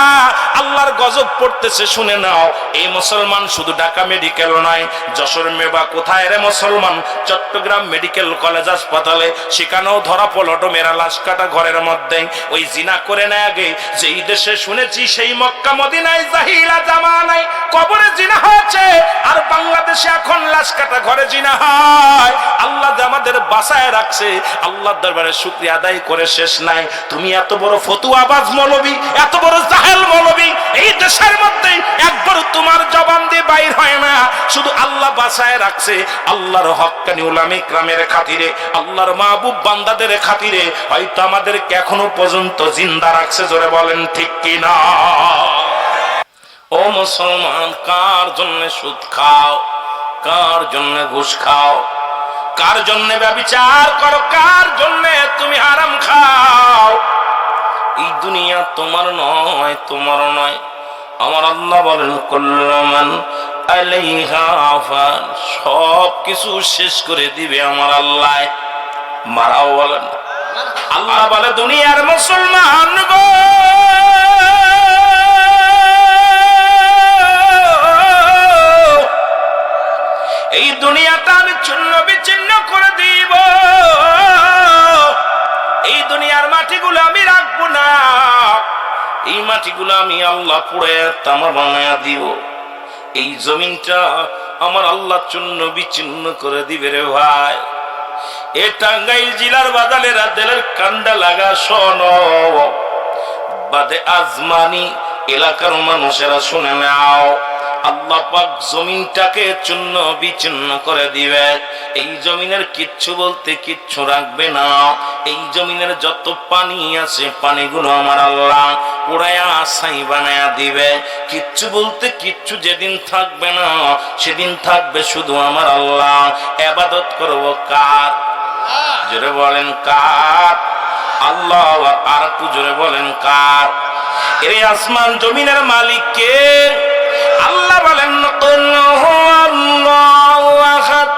আল্লাহর গজব পড়তেছে? শুনে নাও, এই মুসলমান শুধু ঢাকা মেডিকেল নয়, যশোর মেবা কোথায় রে মুসলমান, চট্টগ্রাম মেডিকেল কলেজ হাসপাতালে, সেখানেও ধরা পড়লো মেরা লাশ কাটা ঘরের মধ্যে। ওই জিনা করে না আগে যেই দেশে শুনেছি সেই মক্কা মদিনায় জাহিলা জামানায় কবরে জিনা হয়েছে, আর বাংলাদেশে এখন লাশ কাটা ঘরে জিনা হয়। আল্লাহ আমাদের বাঁচায় রাখছে, আল্লাহর দরবারে শুকরিয়া আদায় করে শেষ নাই। তুমি এত বড় ফতুয়াবাজ মৌলবী, এত বড় জাহেল মৌলবী, এই দেশের মধ্যে একবার তোমার জবান দিয়ে বাইর হয় না। শুধু আল্লাহ বাঁচায় রাখছে, আল্লাহর হক্কানি উলামা ইকরামের খাতিরে, আল্লাহর মাহবুব বান্দাদের খাতিরে হয়তো আমাদেরকে এখনো পর্যন্ত জিন্দা রাখছে। জোরে বলেন ঠিক কিনা? ও মুসলমান, কার জন্য সুদ খাও, কার জন্য ঘুষ খাও, কার জন্য ব্যভিচার করো, কার জন্য তুমি হারাম খাও? এই দুনিয়া তোমার নয়, তোমার নয়। আমার আল্লাহ বলেন কুল্লুমান আলাইহা ফান, সব কিছু শেষ করে দিবে আমার আল্লাহ। মারাও বলেন। আল্লাহ বলে দুনিয়ার মুসলমান গো, এই দুনিয়াটা আমি চূর্ণ বিচ্ছিন্ন করে দিব, এই দুনিয়ার মাটিগুলো আমি রাখবো না, এই মাটিগুলো আমি আল্লাহ পুড়ে তামা বানায়া দিব। এই জমিনটা আমার আল্লাহ চূর্ণ বিচ্ছিন্ন করে দিবে রে ভাই। এ টাঙ্গাইল জেলার বাদালেরা দেলের কান্ডা লাগা শোনো, বাদে আজমানি এলাকার মানুষেরা শুনে নাও, আল্লাহ পাক জমিনটাকে চূর্ণ বিচূর্ণ করে দিবে। এই জমিনের কিচ্ছু বলতে কিচ্ছু রাখবে না। এই জমিনের যত পানি আছে পানিগুলো আমার আল্লাহ পুরায়া ছাই বানায়া দিবে। কিচ্ছু বলতে কিচ্ছু যেদিন থাকবে না, সেদিন থাকবে শুধু আমার আল্লাহ। ইবাদত করব কার? জোরে বলেন কার? আল্লাহ। আর একটু জোরে বলেন কার? এই আসমান জমিনের মালিক কে? আল্লাহ বলেন কুল হুয়াল্লাহু আহাদ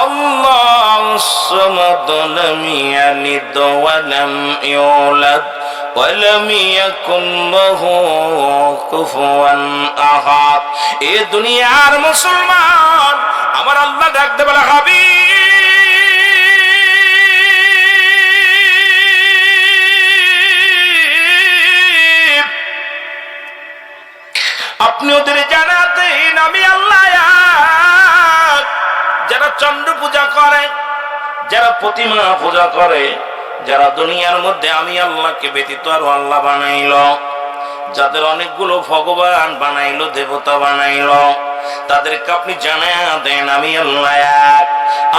আল্লাহুস সামাদ লাম ইয়ালিদ ওয়া লাম ইউলাদ ওয়া লাম ইয়াকুল লাহু কুফুয়ান আহাদ। এই দুনিয়ার মুসলমান আমার আল্লাহ ডাকতে বলে হাবিব, আপনি ওদের জানা দেন আমি আল্লাহ এক। যারা চন্দ্র পূজা করে, যারা প্রতিমা পূজা করে, যারা দুনিয়ার মধ্যে আমি আল্লাহকে ব্যতীত আর আল্লাহ বানাইল, যাদের অনেকগুলো ভগবান বানাইল, দেবতা বানাইল, তাদেরকে আপনি জানা দেন আমি আল্লাহ এক।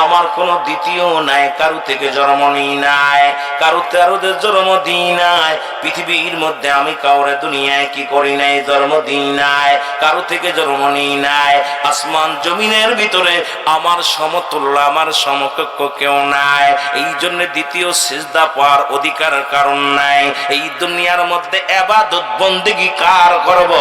আমার কোনো দ্বিতীয় নাই, কারো থেকে জন্ম নিই নাই, কারো তেরোদের জন্ম দিই নাই। পৃথিবীর মধ্যে আমি কাউরে দুনিয়ায় কি করি নাই, জন্ম দিই নাই, কারো থেকে জন্ম নিই নাই। আসমান জমিনের ভিতরে আমার সমতুল্য, আমার সমকক্ষ কেউ নাই। এই জন্য দ্বিতীয় সিজদা পাওয়ার অধিকার কারণ নাই। এই দুনিয়ার মধ্যে ইবাদত বন্দেগী কার করব?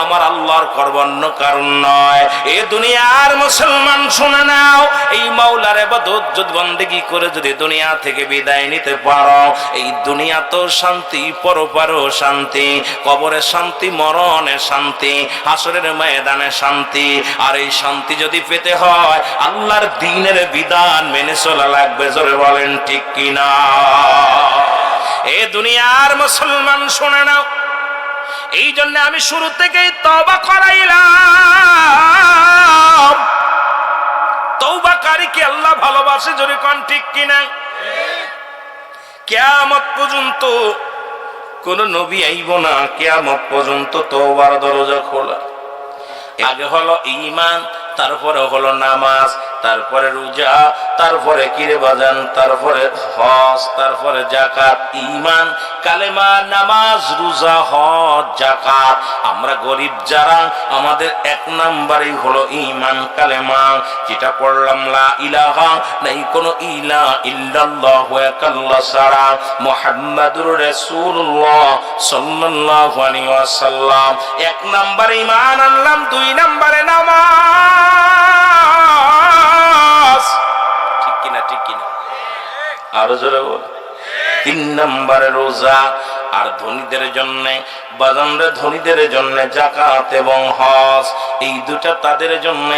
আমার আল্লাহর করব, অন্য কারণ নয়। এই দুনিয়ার মুসলমান শুনে নাও, এই মাওলার ইবাদত যদি বন্দেগী করে যদি দুনিয়া থেকে বিদায় নিতে পারো, এই দুনিয়া তো শান্তি, পরপারও শান্তি, কবরে শান্তি, মরণে শান্তি, হাসরের ময়দানে শান্তি। আর এই শান্তি যদি পেতে হয় আল্লাহর দ্বীনের বিধান মেনে চলা লাগবে। জোরে বলেন ঠিক কিনা? এ দুনিয়ার মুসলমান শুনে নাও, এই জন্য আমি শুরু থেকেই তওবা করাইলাম। তওবাকারীকে আল্লাহ ভালোবাসে, জোরে কোন ঠিক কিনা? কিয়ামত পর্যন্ত কোন নবী আইব না, কিয়ামত পর্যন্ত তওবার দরজা খোলা। আগে হলো ঈমান, তারপরে হলো নামাজ, তারপরে রোজা, তারপরে কিরে বাজান, তারপরে হজ, তারপরে যাকাত। ঈমান, কালেমা, নামাজ, রোজা, হজ, যাকাত। আমরা গরিব যারা, আমাদের এক নাম্বারই হলো ঈমান, কালেমা, যেটা পড়লাম লা ইলাহা, নাই কোনো ইলাহা ইল্লাল্লাহু আল্লাহ ছাড়া, মুহাম্মাদুর রাসূলুল্লাহ সাল্লাল্লাহু আলাইহি ওয়াসাল্লাম। এক নাম্বারে ঈমান আনলাম, দুই নাম্বারে নামাজ। ঠিক কিনা? ঠিক কিনা? আরো জোরে বল। 3 নম্বরে রোজা। আর ধনীদের জন্য বাজানরে, ধনীদের জন্য যাকাত এবং হজ, এই দুটা তাদের জন্য,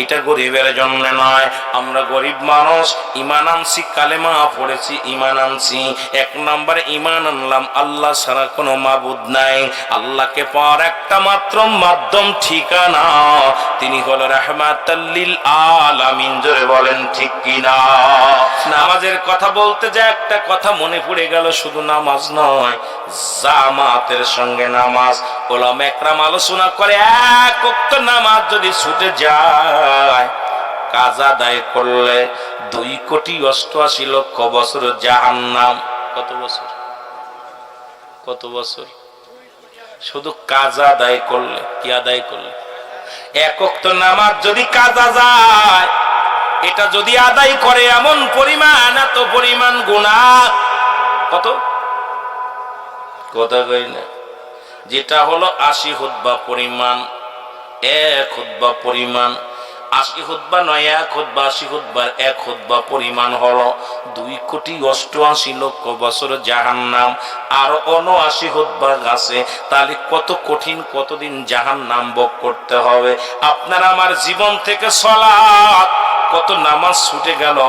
এটা গরিবের জন্য নয়। আমরা গরিব মানুষ, ঈমান আনছি, কালেমা পড়েছি, ঈমান আনছি। 1 নম্বরে ঈমান আনলাম আল্লাহ ছাড়া কোনো মাবুদ নাই, আল্লাহকে পাওয়ার একটা মাত্র মাধ্যম, ঠিকানা, তিনি হলো রাহমাতাল লিল আলামিন। জোরে বলেন ঠিক কিনা? নামাজের কথা বলতে যে একটা কথা মনে পড়ে গেল, শুধু নামাজ নয়, জামাতের সঙ্গে নামাজ। ওলামা একরাম আলোচনা করে, এক ওয়াক্ত নামাজ যদি ছুটে যায়, কাজা আদায় করলে 2,88,00,000 বছর জাহান্নাম। কত বছর? কত বছর? শুধু কাজা আদায় করলে। কি আদায় করলে? এক ওয়াক্ত নামাজ যদি কাজা যায়, এটা যদি আদায় করে, এমন পরিমাণ, এত পরিমাণ গুনাহ। কত? কথা কই না? যেটা হলো 80 খুতবা পরিমাণ, 1 খুতবা পরিমাণ। 80 খুতবা নয়, 1 খুতবা, 80 খুতবার 1 খুতবা পরিমাণ হলো 2,88,00,000 বছর জাহান্নাম। আর 79 খুতবা আছে, তাহলে কত কঠিন, কতদিন জাহান্নাম ভোগ করতে হবে। আপনার আমার জীবন থেকে সালাত, কত নামাজ ছুটে গেল।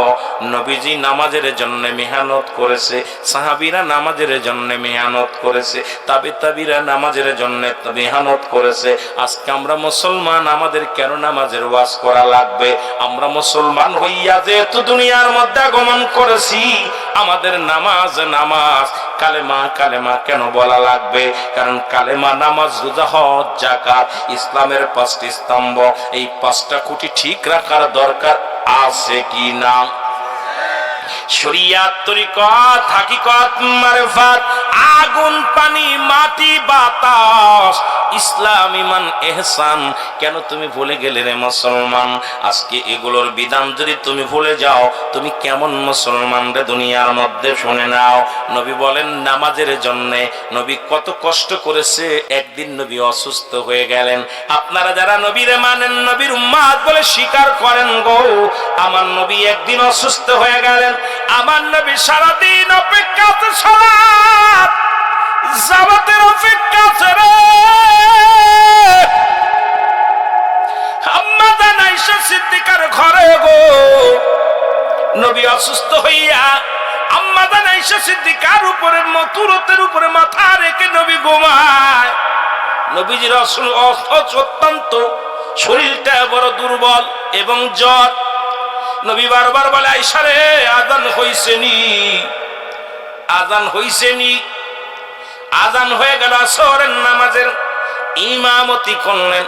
নবীজি নামাজের জন্য মেহনত করেছে, সাহাবীরা নামাজের জন্য মেহনত করেছে, তাবিরা নামাজের জন্য মেহনত করেছে। আজকে আমরা মুসলমান, আমাদের কেন নামাজের ওয়াজ করা লাগবে? আমরা মুসলমান হইয়া যেহেতু দুনিয়ার মধ্যে আগমন করেছি, আমাদের নামাজ নামাজ, কালেমা কালেমা কেন বলা লাগবে? কারণ কালেমা, নামাজ, রোজা, হজ, যাকাত ইসলামের 5টি স্তম্ভ। এই 5টা খুঁটি ঠিক রাখার দরকার আছে কি না? শরিয়াত, তরিকত, হাকিকত, মারিফাত, আগুন, পানি, মাটি, বাতাস, ইসলাম, ঈমান, ইহসান, কেন তুমি ভুলে গেলে রে মুসলমান? আজকে এগুলোর বিধান যদি তুমি ভুলে যাও, তুমি কেমন মুসলমান রে দুনিয়ার মধ্যে? শুনে নাও, নবী বলেন নামাজের জন্য নবী কত কষ্ট করেছে। একদিন নবী অসুস্থ হয়ে গেলেন। আপনারা যারা নবীরে মানেন, নবীর উম্মাত বলে স্বীকার করেন গো, আমার নবী একদিন অসুস্থ হয়ে গেলেন। আমার নবী সারাদিন অপেক্ষা আছে, সালাত জামাতের অপেক্ষা আছে রে। আম্মা জান আয়েশা সিদ্দিকার ঘরে গো, নবী অসুস্থ হইয়া আম্মা জান আয়েশা সিদ্দিকার উপরে, তুরতের উপরে মাথা রেখে নবী ঘুমায়। নবীজির অত্যন্ত শরীরটা বড় দুর্বল এবং জ্বর। নবী বারবার বলে, আয়েশা রে, আজান হইছেনি, আজান হইছেনি। আজান হয়ে গেল, আসরের নামাজের ইমামতি করলেন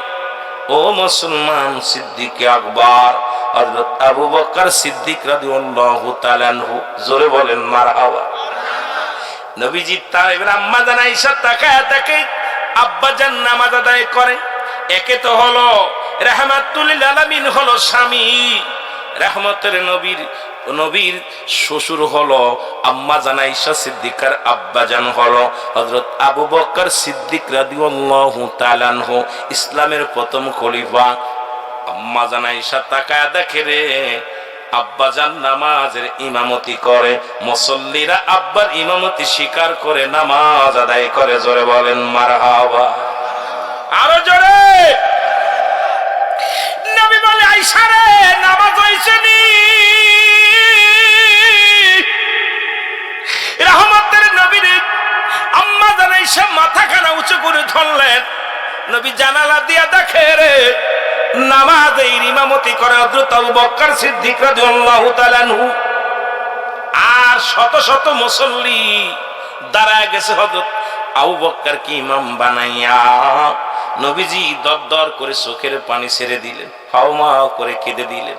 ও মুসলমান সিদ্দিক আকবর হযরত আবু বকর সিদ্দিক রাদিয়াল্লাহু তাআলা আনহু। জোরে বলেন মারহাবা। নবীজি তার আম্মা জান আয়েশা তাকায় তাকে, আব্বা জান নামাজ আদায় করে। একে তো হলো রাহমাতুল লিল আলামিন, হলো স্বামী, রহমতের নবীর শ্বশুর হলো আম্মা জান আয়েশা সিদ্দিকার আব্বাজান হলো হযরত আবু বকর সিদ্দিক রাদিয়াল্লাহু তাআলা আনহু, ইসলামের প্রথম খলিফা। আম্মা জান আয়েশা তাকায় দেখে রে, আব্বাজান নামাজের ইমামতি করে, মুসল্লিরা আব্বার ইমামতি স্বীকার করে নামাজ আদায় করে। জোরে বলেন মারহাবা। আরো জোরে। নবী বলে, আয়েশা রে, নামাজ হইছেনি। রহমতের নবীর আম্মা জান আয়েশা মাথাখানা উঁচু করে ধরলেন। নবী জানালা দিয়া দেখে রে, নামাজের ইমামতি করে হযরত আবু বকর সিদ্দিক রাদিয়াল্লাহু তাআলা আনহু। আর শত শত মুসল্লি দাঁড়ায় গেছে হযরত আবু বকর কি ইমাম বানাইয়া। নবীজি দরদর করে চোখের পানি ছেড়ে দিলেন, হাওমা করে কেঁদে দিলেন।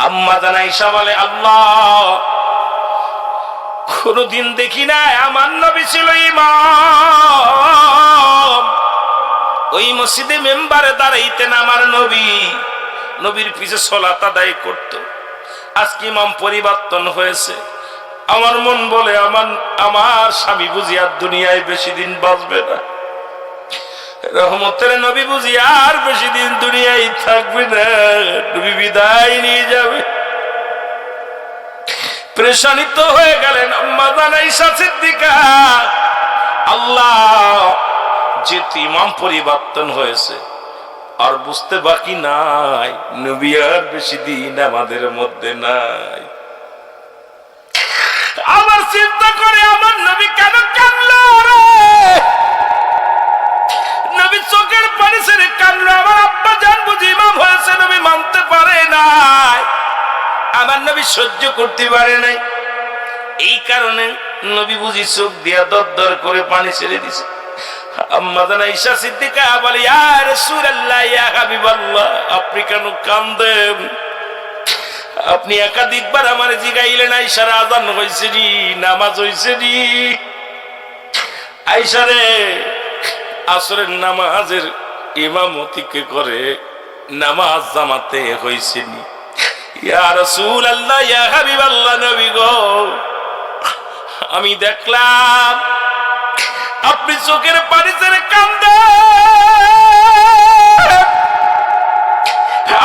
আম্মা জান আয়েশা বলে, আল্লাহ, কোনদিন দেখি না আমার নবী ছিল ইমাম, ওই মসজিদে মেম্বারে দাঁড়াইতেন আমার নবী, নবীর পিছে সালাত আদায় করত। আজকে ইমাম পরিবর্তন হয়েছে। আমার মন বলে, আমার স্বামী বুঝি আর দুনিয়ায় বেশি দিন বাঁচবে না, রহমতের নবী বুঝি আর বেশি দিন দুনিয়ায় থাকবে না, নবী বিদায় নিয়ে যাবে। পেরেশানিত হয়ে গেলেন আম্মা জান আয়েশা সিদ্দিকা। আল্লাহ, যেহেতু ইমাম পরিবর্তন হয়েছে আর বুঝতে বাকি নাই, নবী আর বেশি দিন আমাদের মধ্যে নাই। আমার চিন্তা করে আমার নবী কেন কাঁদলো রে? নবী চোখের পানি ছেড়ে কাঁদলো। আমার আব্বা জান বুঝি ইমাম হয়েছে, নবী মানতে পারে নাই, আমার নবী সহ্য করতে পারে নাই। এই কারণে নবী বুঝি চোখ দিয়া দরদর করে পানি ছেড়ে দিছে। আম্মা জান আয়েশা সিদ্দিকা বলে, ইয়া রাসূলুল্লাহ, ইয়া হাবিবাল্লাহ, আপনি কেন কাঁদেন? আপনি একাধিকবার আমার জিগাইলেন, আয়েশার আযান হইছে নি, নামাজ হইছে নি। আয়েশা রে, আসরের নামাজের ইমামতি কে করে? নামাজ জামাতে হইছে নি? ইয়া রাসূলুল্লাহ, ইয়া হাবিবাল্লাহ, নবী গো, আমি দেখলাম আপনি চোখের পানি ছেড়ে কাঁদেন,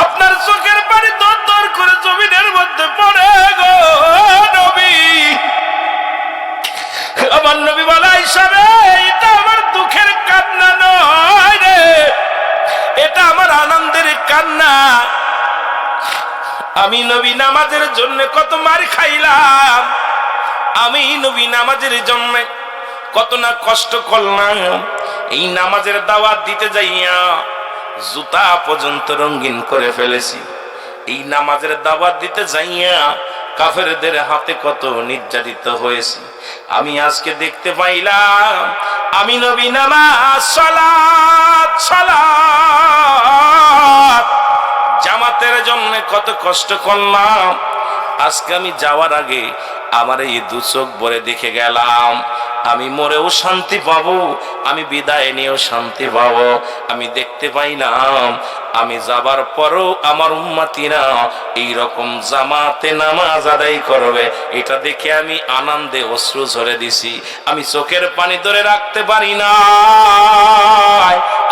আপনার চোখের পানি দর দর করে জমিনের মধ্যে পড়ে গো নবী। আমার নবী বলে, আয়েশা রে, এটা আমার দুঃখের কান্না নয় রে, এটা আমার আনন্দের কান্না। আমি নবী নামাজের জন্য কত মার খাইলাম, আমি নবী নামাজের জন্য কত না কষ্ট করলাম। এই নামাজের দাওয়াত দিতে যাইয়া জুতা পর্যন্ত রঙিন করে ফেলেছি। এই নামাজের দাওয়াত দিতে যাইয়া কাফেরদের হাতে কত নির্যাতিত হয়েছি। আমি আজকে দেখতে পাইলাম আমি নবী নামাজ সালাত সালাত জামাতের জন্য কত কষ্ট করলাম। আজকে আমি যাওয়ার আগে আমার এই দু চোখ ভরে দেখে গেলাম, আমি মরেও শান্তি পাবো, আমি বিদায় নিয়েও শান্তি পাবো। আমি দেখতে পাইলাম আমি যাবার পরও আমার উম্মতিরা এইরকম জামাতে নামাজ আদায় করবে, এটা দেখে আমি আনন্দে অশ্রু ঝরে দিছি। আমি চোখের পানি ধরে রাখতে পারি না।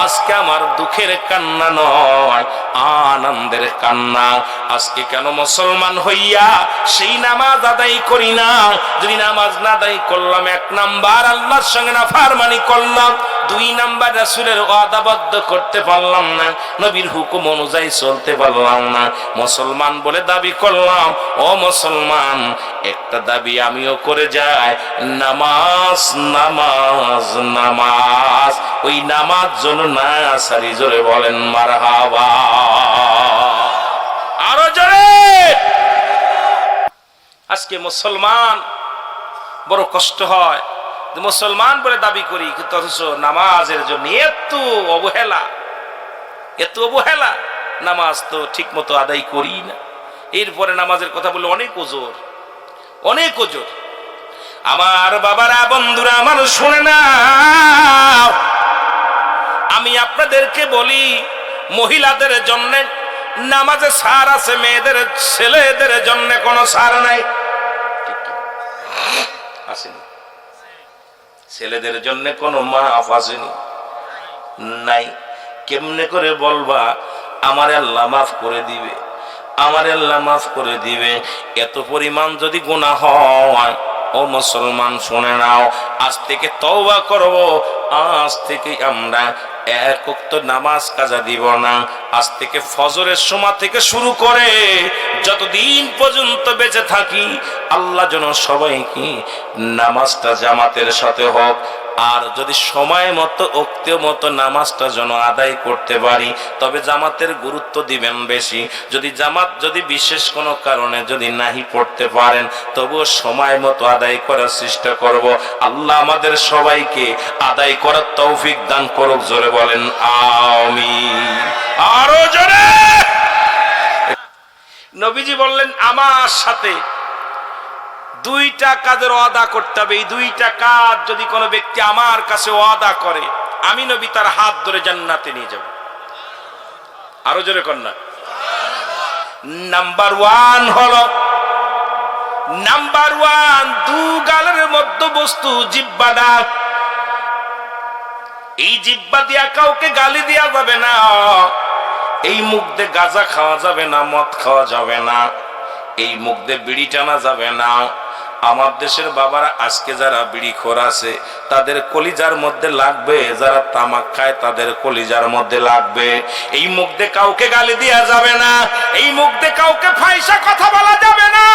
আজকে আমার দুঃখের কান্না নয়, আনন্দের কান্না। আজকে কেন মুসলমান হইয়া সেই নামাজ আদায় করি না? যদি নামাজ না আদায় করলাম, এক নাম্বার আল্লাহর সঙ্গে নাফরমানি করলাম, দুই নাম্বার রাসূলের ওয়াদাবদ্ধ করতে পারলাম না, নবীর হুকুম অনুযায়ী চলতে পারলাম না। মুসলমান বলে দাবি করলাম, ও মুসলমান, একটা দাবি আমিও করে যাই, নামাজ নামাজ নামাজ। ওই নামাজ জন্য না সারি, জোরে বলেন মারহাবা, আরো জোরে। আজকে মুসলমান বড় কষ্ট হয়, মুসলমান বলে দাবি করি, কিন্তু অথচ নামাজের জন্য এত অবহেলা, এত অবহেলা। নামাজ তো ঠিক মতো আদায় করি না। এরপরে নামাজের কথা বলে অনেক ওজোর, অনেক ওজোর। আমার বাবারা, বন্ধুরা আমার, শুনে না, আমি আপনাদেরকে বলি, মহিলাদের জন্য নামাজে ছাড় আছে, মেয়েদের ছেলেদের জন্য কোনো ছাড় নাই। আসেনি? ছেলেদের জন্য কোনো মাফ আসেনি? নাই। কেমনে করে বলবা আমার আল্লাহ মাফ করে দিবে, আমার আল্লাহ মাফ করে দিবে? এত পরিমাণ যদি গুনাহ হয়, ও মুসলমান শুনে নাও, আজ থেকে তওবা করব, আজ থেকে আমরা এক ওয়াক্ত নামাজ কাজা দিব না। আজ থেকে ফজরের সময় থেকে শুরু করে যতদিন পর্যন্ত বেঁচে থাকি, আল্লাহ যেন সবাইকে নামাজটা জামাতের সাথে হোক, আর যদি সময় মতো ওক্ত মতো নামাজটা যেন আদায় করতে পারি, তবে জামাতের গুরুত্ব দিবেন বেশি। যদি জামাত যদি বিশেষ কোনো কারণে যদি নাহি পড়তে পারেন, তবুও সময় মতো আদায় করার চেষ্টা করব। আল্লাহ আমাদের সবাইকে আদায় করার তৌফিক দান করুক, জোরে বলেন আমিন, আরো জোরে। নবীজি বললেন, আমার সাথে দুইটা কাজের ওয়াদা করতে হবে। এই দুইটা কাজ যদি কোনো ব্যক্তি আমার কাছে ওয়াদা করে, আমি নবী তার হাত ধরে জান্নাতে নিয়ে যাব। আরো জোরে কন্যা। নাম্বার ওয়ান হলো, নাম্বার ওয়ান, দু গালের মধ্যে বস্তু জিহ্বাটা। এই জিহ্বা দিয়া কাউকে গালি দেওয়া যাবে না, এই মুখ দিয়ে গাঁজা খাওয়া যাবে না, মদ খাওয়া যাবে না, এই মুখ দিয়ে বিড়ি টানা যাবে না। আমার দেশের বাবারা আজকে যারা বিড়িখোর আছে তাদের কলিজার মধ্যে লাগবে, যারা তামাক খায় তাদের কলিজার মধ্যে লাগবে। এই মুখ দিয়ে কাউকে গালি দেওয়া যাবে না, এই মুখ দিয়ে কাউকে ফাইসা কথা বলা যাবে না,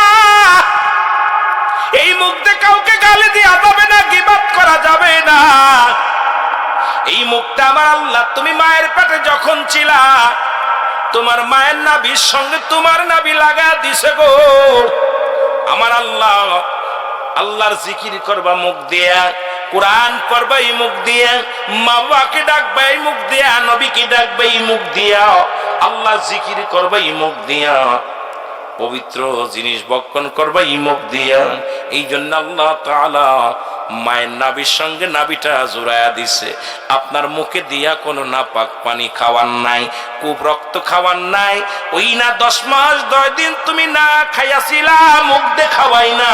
এই মুখ দিয়ে কাউকে গালি দেওয়া যাবে না, গীবাত করা যাবে না। এই মুখটা আমার আল্লাহ তুমি মায়ের পেটে যখন ছিলা তোমার মায়ের নাভির সঙ্গে তোমার নাভি লাগা দিছে গো। আমার আল্লাহ আল্লাহর জিকির করবা মুখ দিয়া, কোরআন পড়বা এই মুখ দিয়া, মা বাবাকে ডাকবা এই মুখ দিয়া, নবীকে ডাকবা এই মুখ দিয়া, আল্লাহ জিকির করবা এই মুখ দিয়া, পবিত্র জিনিস বক্ষণ করবা এই মুখ দিয়া। এই জন্য আল্লাহ তাআলা মায়ের নাভির সঙ্গে নাভিটা জোড়ায়া দিছে। আপনার মুখে দিয়া কোনো নাপাক পানি খাওয়ার নাই, কূপ রক্ত খাওয়ার নাই। ওই না 10 মাস 10 দিন তুমি না খাইয়াছিলা, মুখ দিয়ে খাওয়াই না,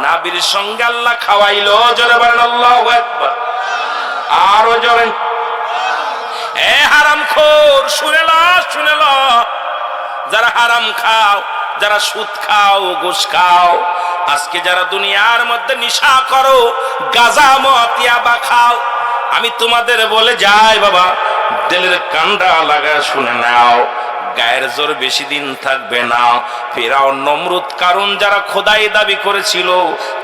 নাভির সঙ্গে আল্লাহ খাওয়াইলো। জোরে বলেন আল্লাহু আকবার, আরো জোরে। এ হারামখোর শুনে লো, যারা হারাম খাও, যারা সুদ খাও, ঘুষ খাও, আজকে যারা দুনিয়ার মধ্যে নেশা করো, গাঁজা মদ ইয়াবা খাও, আমি তোমাদের বলে যাই বাবা, দিলের কান্ডা লাগা শুনে নাও, গায়ের জোর বেশি দিন থাকবে না। ফেরাউন নমরুদ কারণ যারা খোদাই দাবি করেছিল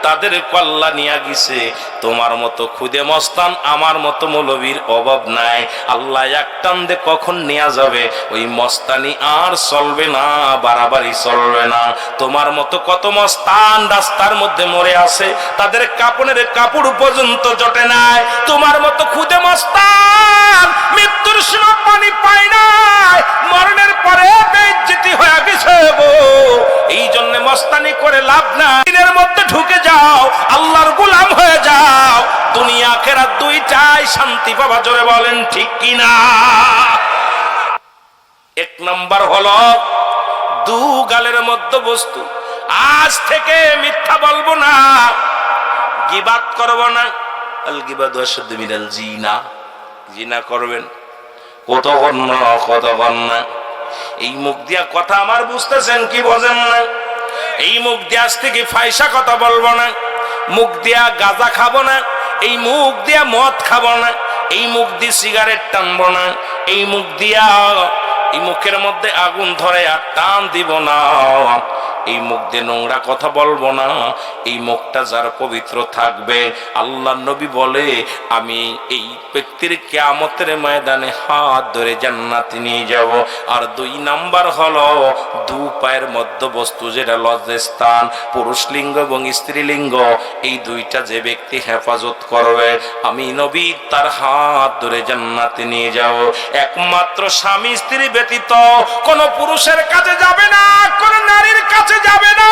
তাদের কল্লা নিয়ে গেছে। তোমার মতো খুদে মস্তান, আমার মতো মৌলবীর অভাব নাই। আল্লাহ এক টান দে কখন নেওয়া যাবে, ওই মস্তানি আর চলবে না, বাড়াবাড়ি চলবে না। তোমার মতো কত মস্তান রাস্তার মধ্যে মরে আছে, তাদের কাপড়ের কাপড় পর্যন্ত জটে নাই। তোমার মতো খুদে মস্তান মৃত্যুর সীমা পানি পায় নাই, মরণের পরে বেইজ্জতি হয়ে গেছে গো। এই জন্য মস্তানি করে লাভ নাই, দিনের মধ্যে ঢুকে যাও, আল্লাহর গোলাম হয়ে যাও, দুনিয়া আখিরাত দুইটাই শান্তি পাবা। জোরে বলেন ঠিক কিনা? এক নাম্বার হলো দু গালের মধ্যে বস্তু। আজ থেকে মিথ্যা বলবো না, গীবাত করব না। আল গীবাতু আশাদ্দু মিনাল জিনা, জিনা করবেন কতক্ষণ না। এই মুখ দিয়া কথা আমার বুঝতেছেন কি বোঝেন না? এই মুখ দিয়ে আজ থেকে ফাইসা কথা বলবো না, মুখ দিয়া গাঁজা খাবো না, এই মুখ দিয়া মদ খাবো না, এই মুখ দিয়ে সিগারেট টানবো না, এই মুখ দিয়া এই মুখের মধ্যে আগুন ধরে আর টান দিব না, এই মুখ দিয়ে নোংরা কথা বলবো না। এই মুখটা যার পবিত্র থাকবে, আল্লাহ নবী বলে আমি এই ব্যক্তির কিয়ামতের ময়দানে হাত ধরে জান্নাতে নিয়ে যাব। আর 2 নাম্বার হলো দু পায়ের মধ্যে বস্তু, যেটা লজ্জাস্থান, পুরুষ লিঙ্গ এবং স্ত্রীলিঙ্গ, এই দুইটা যে ব্যক্তি হেফাজত করবে, আমি নবী তার হাত ধরে জান্নাতে নিয়ে যাব। একমাত্র স্বামী স্ত্রী ব্যতীত কোন পুরুষের কাছে যাবে না, কোন নারীর কাছে যাবে না।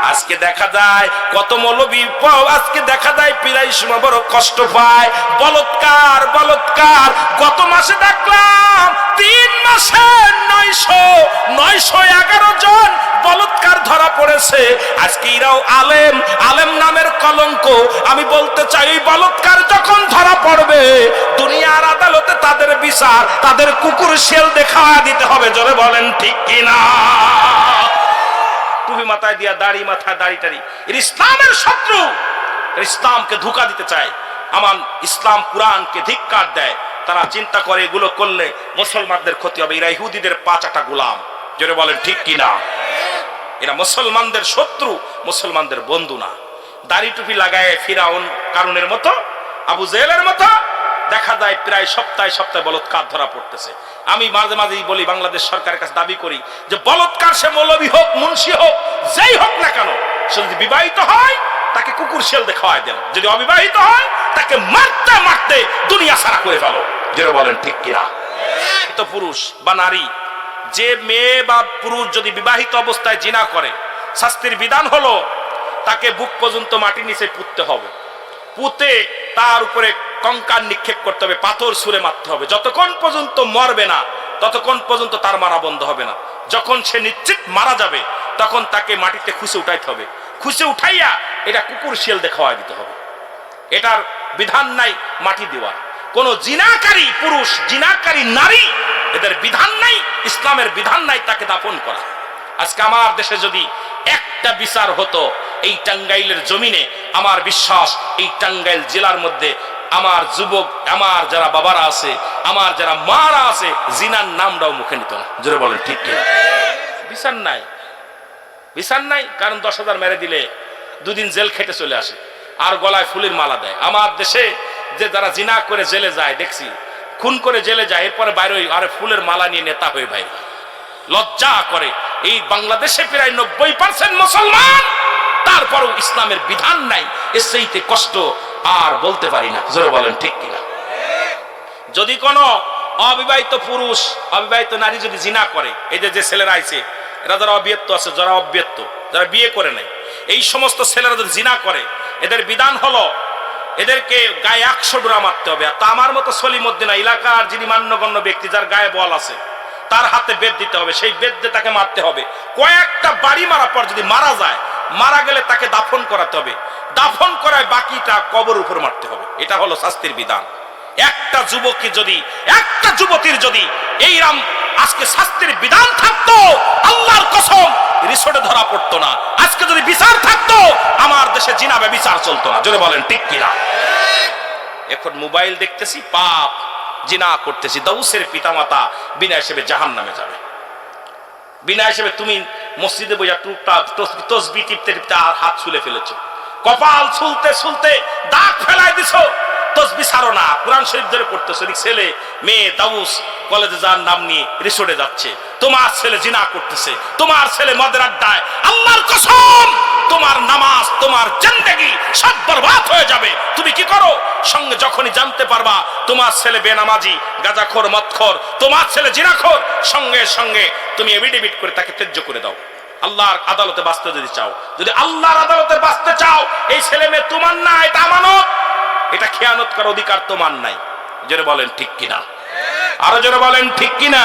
আজকে দেখা যায় কত মৌলবী, আজকে দেখা যায় প্রায় সময় বড় কষ্ট পায়। বলৎকার বলৎকার, গত মাসে দেখলাম 3 মাসে 911 জন বলৎকার ধরা পড়েছে। আজকে এরাও আলেম, আলেম নামের কলঙ্ক। আমি বলতে চাই এই বলৎকার যখন ধরা পড়বে, দুনিয়ার আদালতে তাদের বিচার তাদের কুকুর শেল দেখা দিতে হবে। জোরে বলেন ঠিক কিনা? টুপি মাথায় দিয়া, দাড়ি মাথায় দাড়ি টাড়ি, এর ইসলামের শত্রু, ইসলামকে ধোঁকা দিতে চায়। আমার ইসলাম কুরআনকে ধিক্কার দেয়। তারা চিন্তা করে এগুলো করলে মুসলমানদের ক্ষতি হবে। এরা ইহুদিদের 5 গোলাম। জোরে বলেন ঠিক কিনা? এরা মুসলমানদের শত্রু, মুসলমানদের বন্ধু না। দাড়ি টুপি লাগায় ফিরাউন কারুনের মতো, আবু জেহেলের মতো দেখা যায় প্রায় সপ্তাহে সপ্তাহে বলৎকার ধরা পড়তেছে। আমি মাঝে মাঝেই বলি, বাংলাদেশ সরকারের কাছে দাবি করি যে বলৎকার সে মৌলবী হোক, মুন্সি হোক, যেই হোক না কেন, সে যদি বিবাহিত হয় তাকে কুকুর শেল দেখায় দেন, যদি অবিবাহিত হয় তাকে মারতে মারতে দুনিয়া সারা করে ফেলো। যেটা বলেন ঠিক কিনা? তো পুরুষ বা নারী, যে মেয়ে বা পুরুষ যদি বিবাহিত অবস্থায় জিনা করে, শাস্তির বিধান হলো তাকে বুক পর্যন্ত মাটির নিচে পুঁততে হবে। পুঁতে তার উপরে কঙ্কাল নিক্ষেপ করতে হবে, পাথর ছুঁড়ে মারতে হবে। যতক্ষণ পর্যন্ত মরবে না ততক্ষণ পর্যন্ত তার মারা বন্ধ হবে না। যখন সে নিশ্চিত মারা যাবে তখন তাকে মাটিতে খুঁজে উঠাইতে হবে। খুঁজে উঠাইয়া এটা কুকুর শিয়াল দেখাওয়া দিতে হবে। এটার বিধান নাই মাটি দেওয়ার। কোন জিনাকারী পুরুষ, জিনাকারী নারী এদের বিধান নাই, ইসলামের বিধান নাই তাকে দাফন করা। আজকে আমার দেশে যদি একটা বিচার হতো এই টাঙ্গাইলের জমিনে, আমার বিশ্বাস এই টাঙ্গাইল জেলার মধ্যে আমার যুবক, আমার যারা বাবারা আছে, আমার যারা মারা আছে, জিনার নামটাও মুখে নিত না। জোরে বলেন ঠিক কিনা? বিচার নাই, বিচার নাই। কারণ 10,000 মেরে দিলে দুদিন জেল খেটে চলে আসে, আর গলায় ফুলের মালা দেয়। আমার দেশে যে যারা জিনা করে জেলে যায় দেখছি, খুন করে জেলে যায়, এরপরে বাইরে আরে ফুলের মালা নিয়ে নেতা হয়ে বাইরে। লজ্জা করে। এই বাংলাদেশে প্রায় 90% মুসলমান, তারপরও ইসলামের বিধান নাই। এর চাইতে কষ্ট আর বলতে পারি না। জোরে বলেন ঠিক কিনা? যদি কোনো অবিবাহিত পুরুষ, অবিবাহিত নারী যদি জিনা করে, এই যে ছেলেরা আইছে, এরা যারা অবিবাহিত আছে, যারা অবিবাহিত, যারা বিয়ে করে নাই, এই সমস্ত ছেলেরা যদি জিনা করে, এদের বিধান হলো এদেরকে গায়ে 100 ডোরা মারতে হবে। আর তা আমার মতো সলিমুদ্দিনা এলাকার যিনি মান্যগণ্য ব্যক্তি, যার গায়ে বল আছে, তার হাতে বেদ দিতে হবে। সেই বেদ দিয়ে তাকে মারতে হবে। কয়েকটা বাড়ি মারার পর যদি মারা যায়, মারা গেলে তাকে দাফন করাতে হবে। দাফন করায় বাকিটা কবর উপর মারতে হবে। এটা হলো শাস্তির বিধান। একটা যুবকী যদি, একটা যুবতীর যদি এইরকম আজকে শাস্তির বিধান থাকতো, আল্লাহর কসম রিসোর্টে ধরা পড়তো না। আজকে যদি বিচার থাকতো, আমার দেশে জিনা ব্যভিচার চলতো না। জোরে বলেন ঠিক কিনা? এখন মোবাইল দেখতেছি, পাপ, জিনা করতেছি। দাউসের পিতামাতা বিনা হিসেবে জাহান্নামে যাবে। বিনা হিসেবে তুমি মসজিদে বইয়া তসবিহ টিপতে টিপতে আর হাত ছুলে ফেলেছো, কপাল ছুলতে ছুলতে দাগ ফেলাই দিছো, তসবিহ ছাড়ো না, কোরআন শরীফ ধরে পড়তেছো। ছেলে মেয়ে দাউস কলেজে যাওয়ার নাম নিয়ে রিসোর্টে যাচ্ছে, তোমার ছেলে জিনা করতেছে, তোমার ছেলে মদের আড্ডায়। আল্লাহর কসম, তোমার নামাজ, তোমার জিন্দেগি সব বরবাদ হয়ে যাবে। তুমি কি করো? সঙ্গে যখনই জানতে পারবা তোমার ছেলে বেনামাজি, গাঁজাখোর, মদখোর, তোমার ছেলে জিনাখোর, সঙ্গে সঙ্গে তুমি এফিডেভিট করে তাকে ত্যায্য করে দাও। আল্লাহর আদালতে বাঁচতে যদি চাও, যদি আল্লাহর আদালতে বাঁচতে চাও, এই ছেলে মেয়ে তোমার না, এটা আমানত। এটা খেয়ানত করার অধিকার তোমার নাই। জোরে বলেন ঠিক কিনা? আরো জোরে বলেন ঠিক কিনা?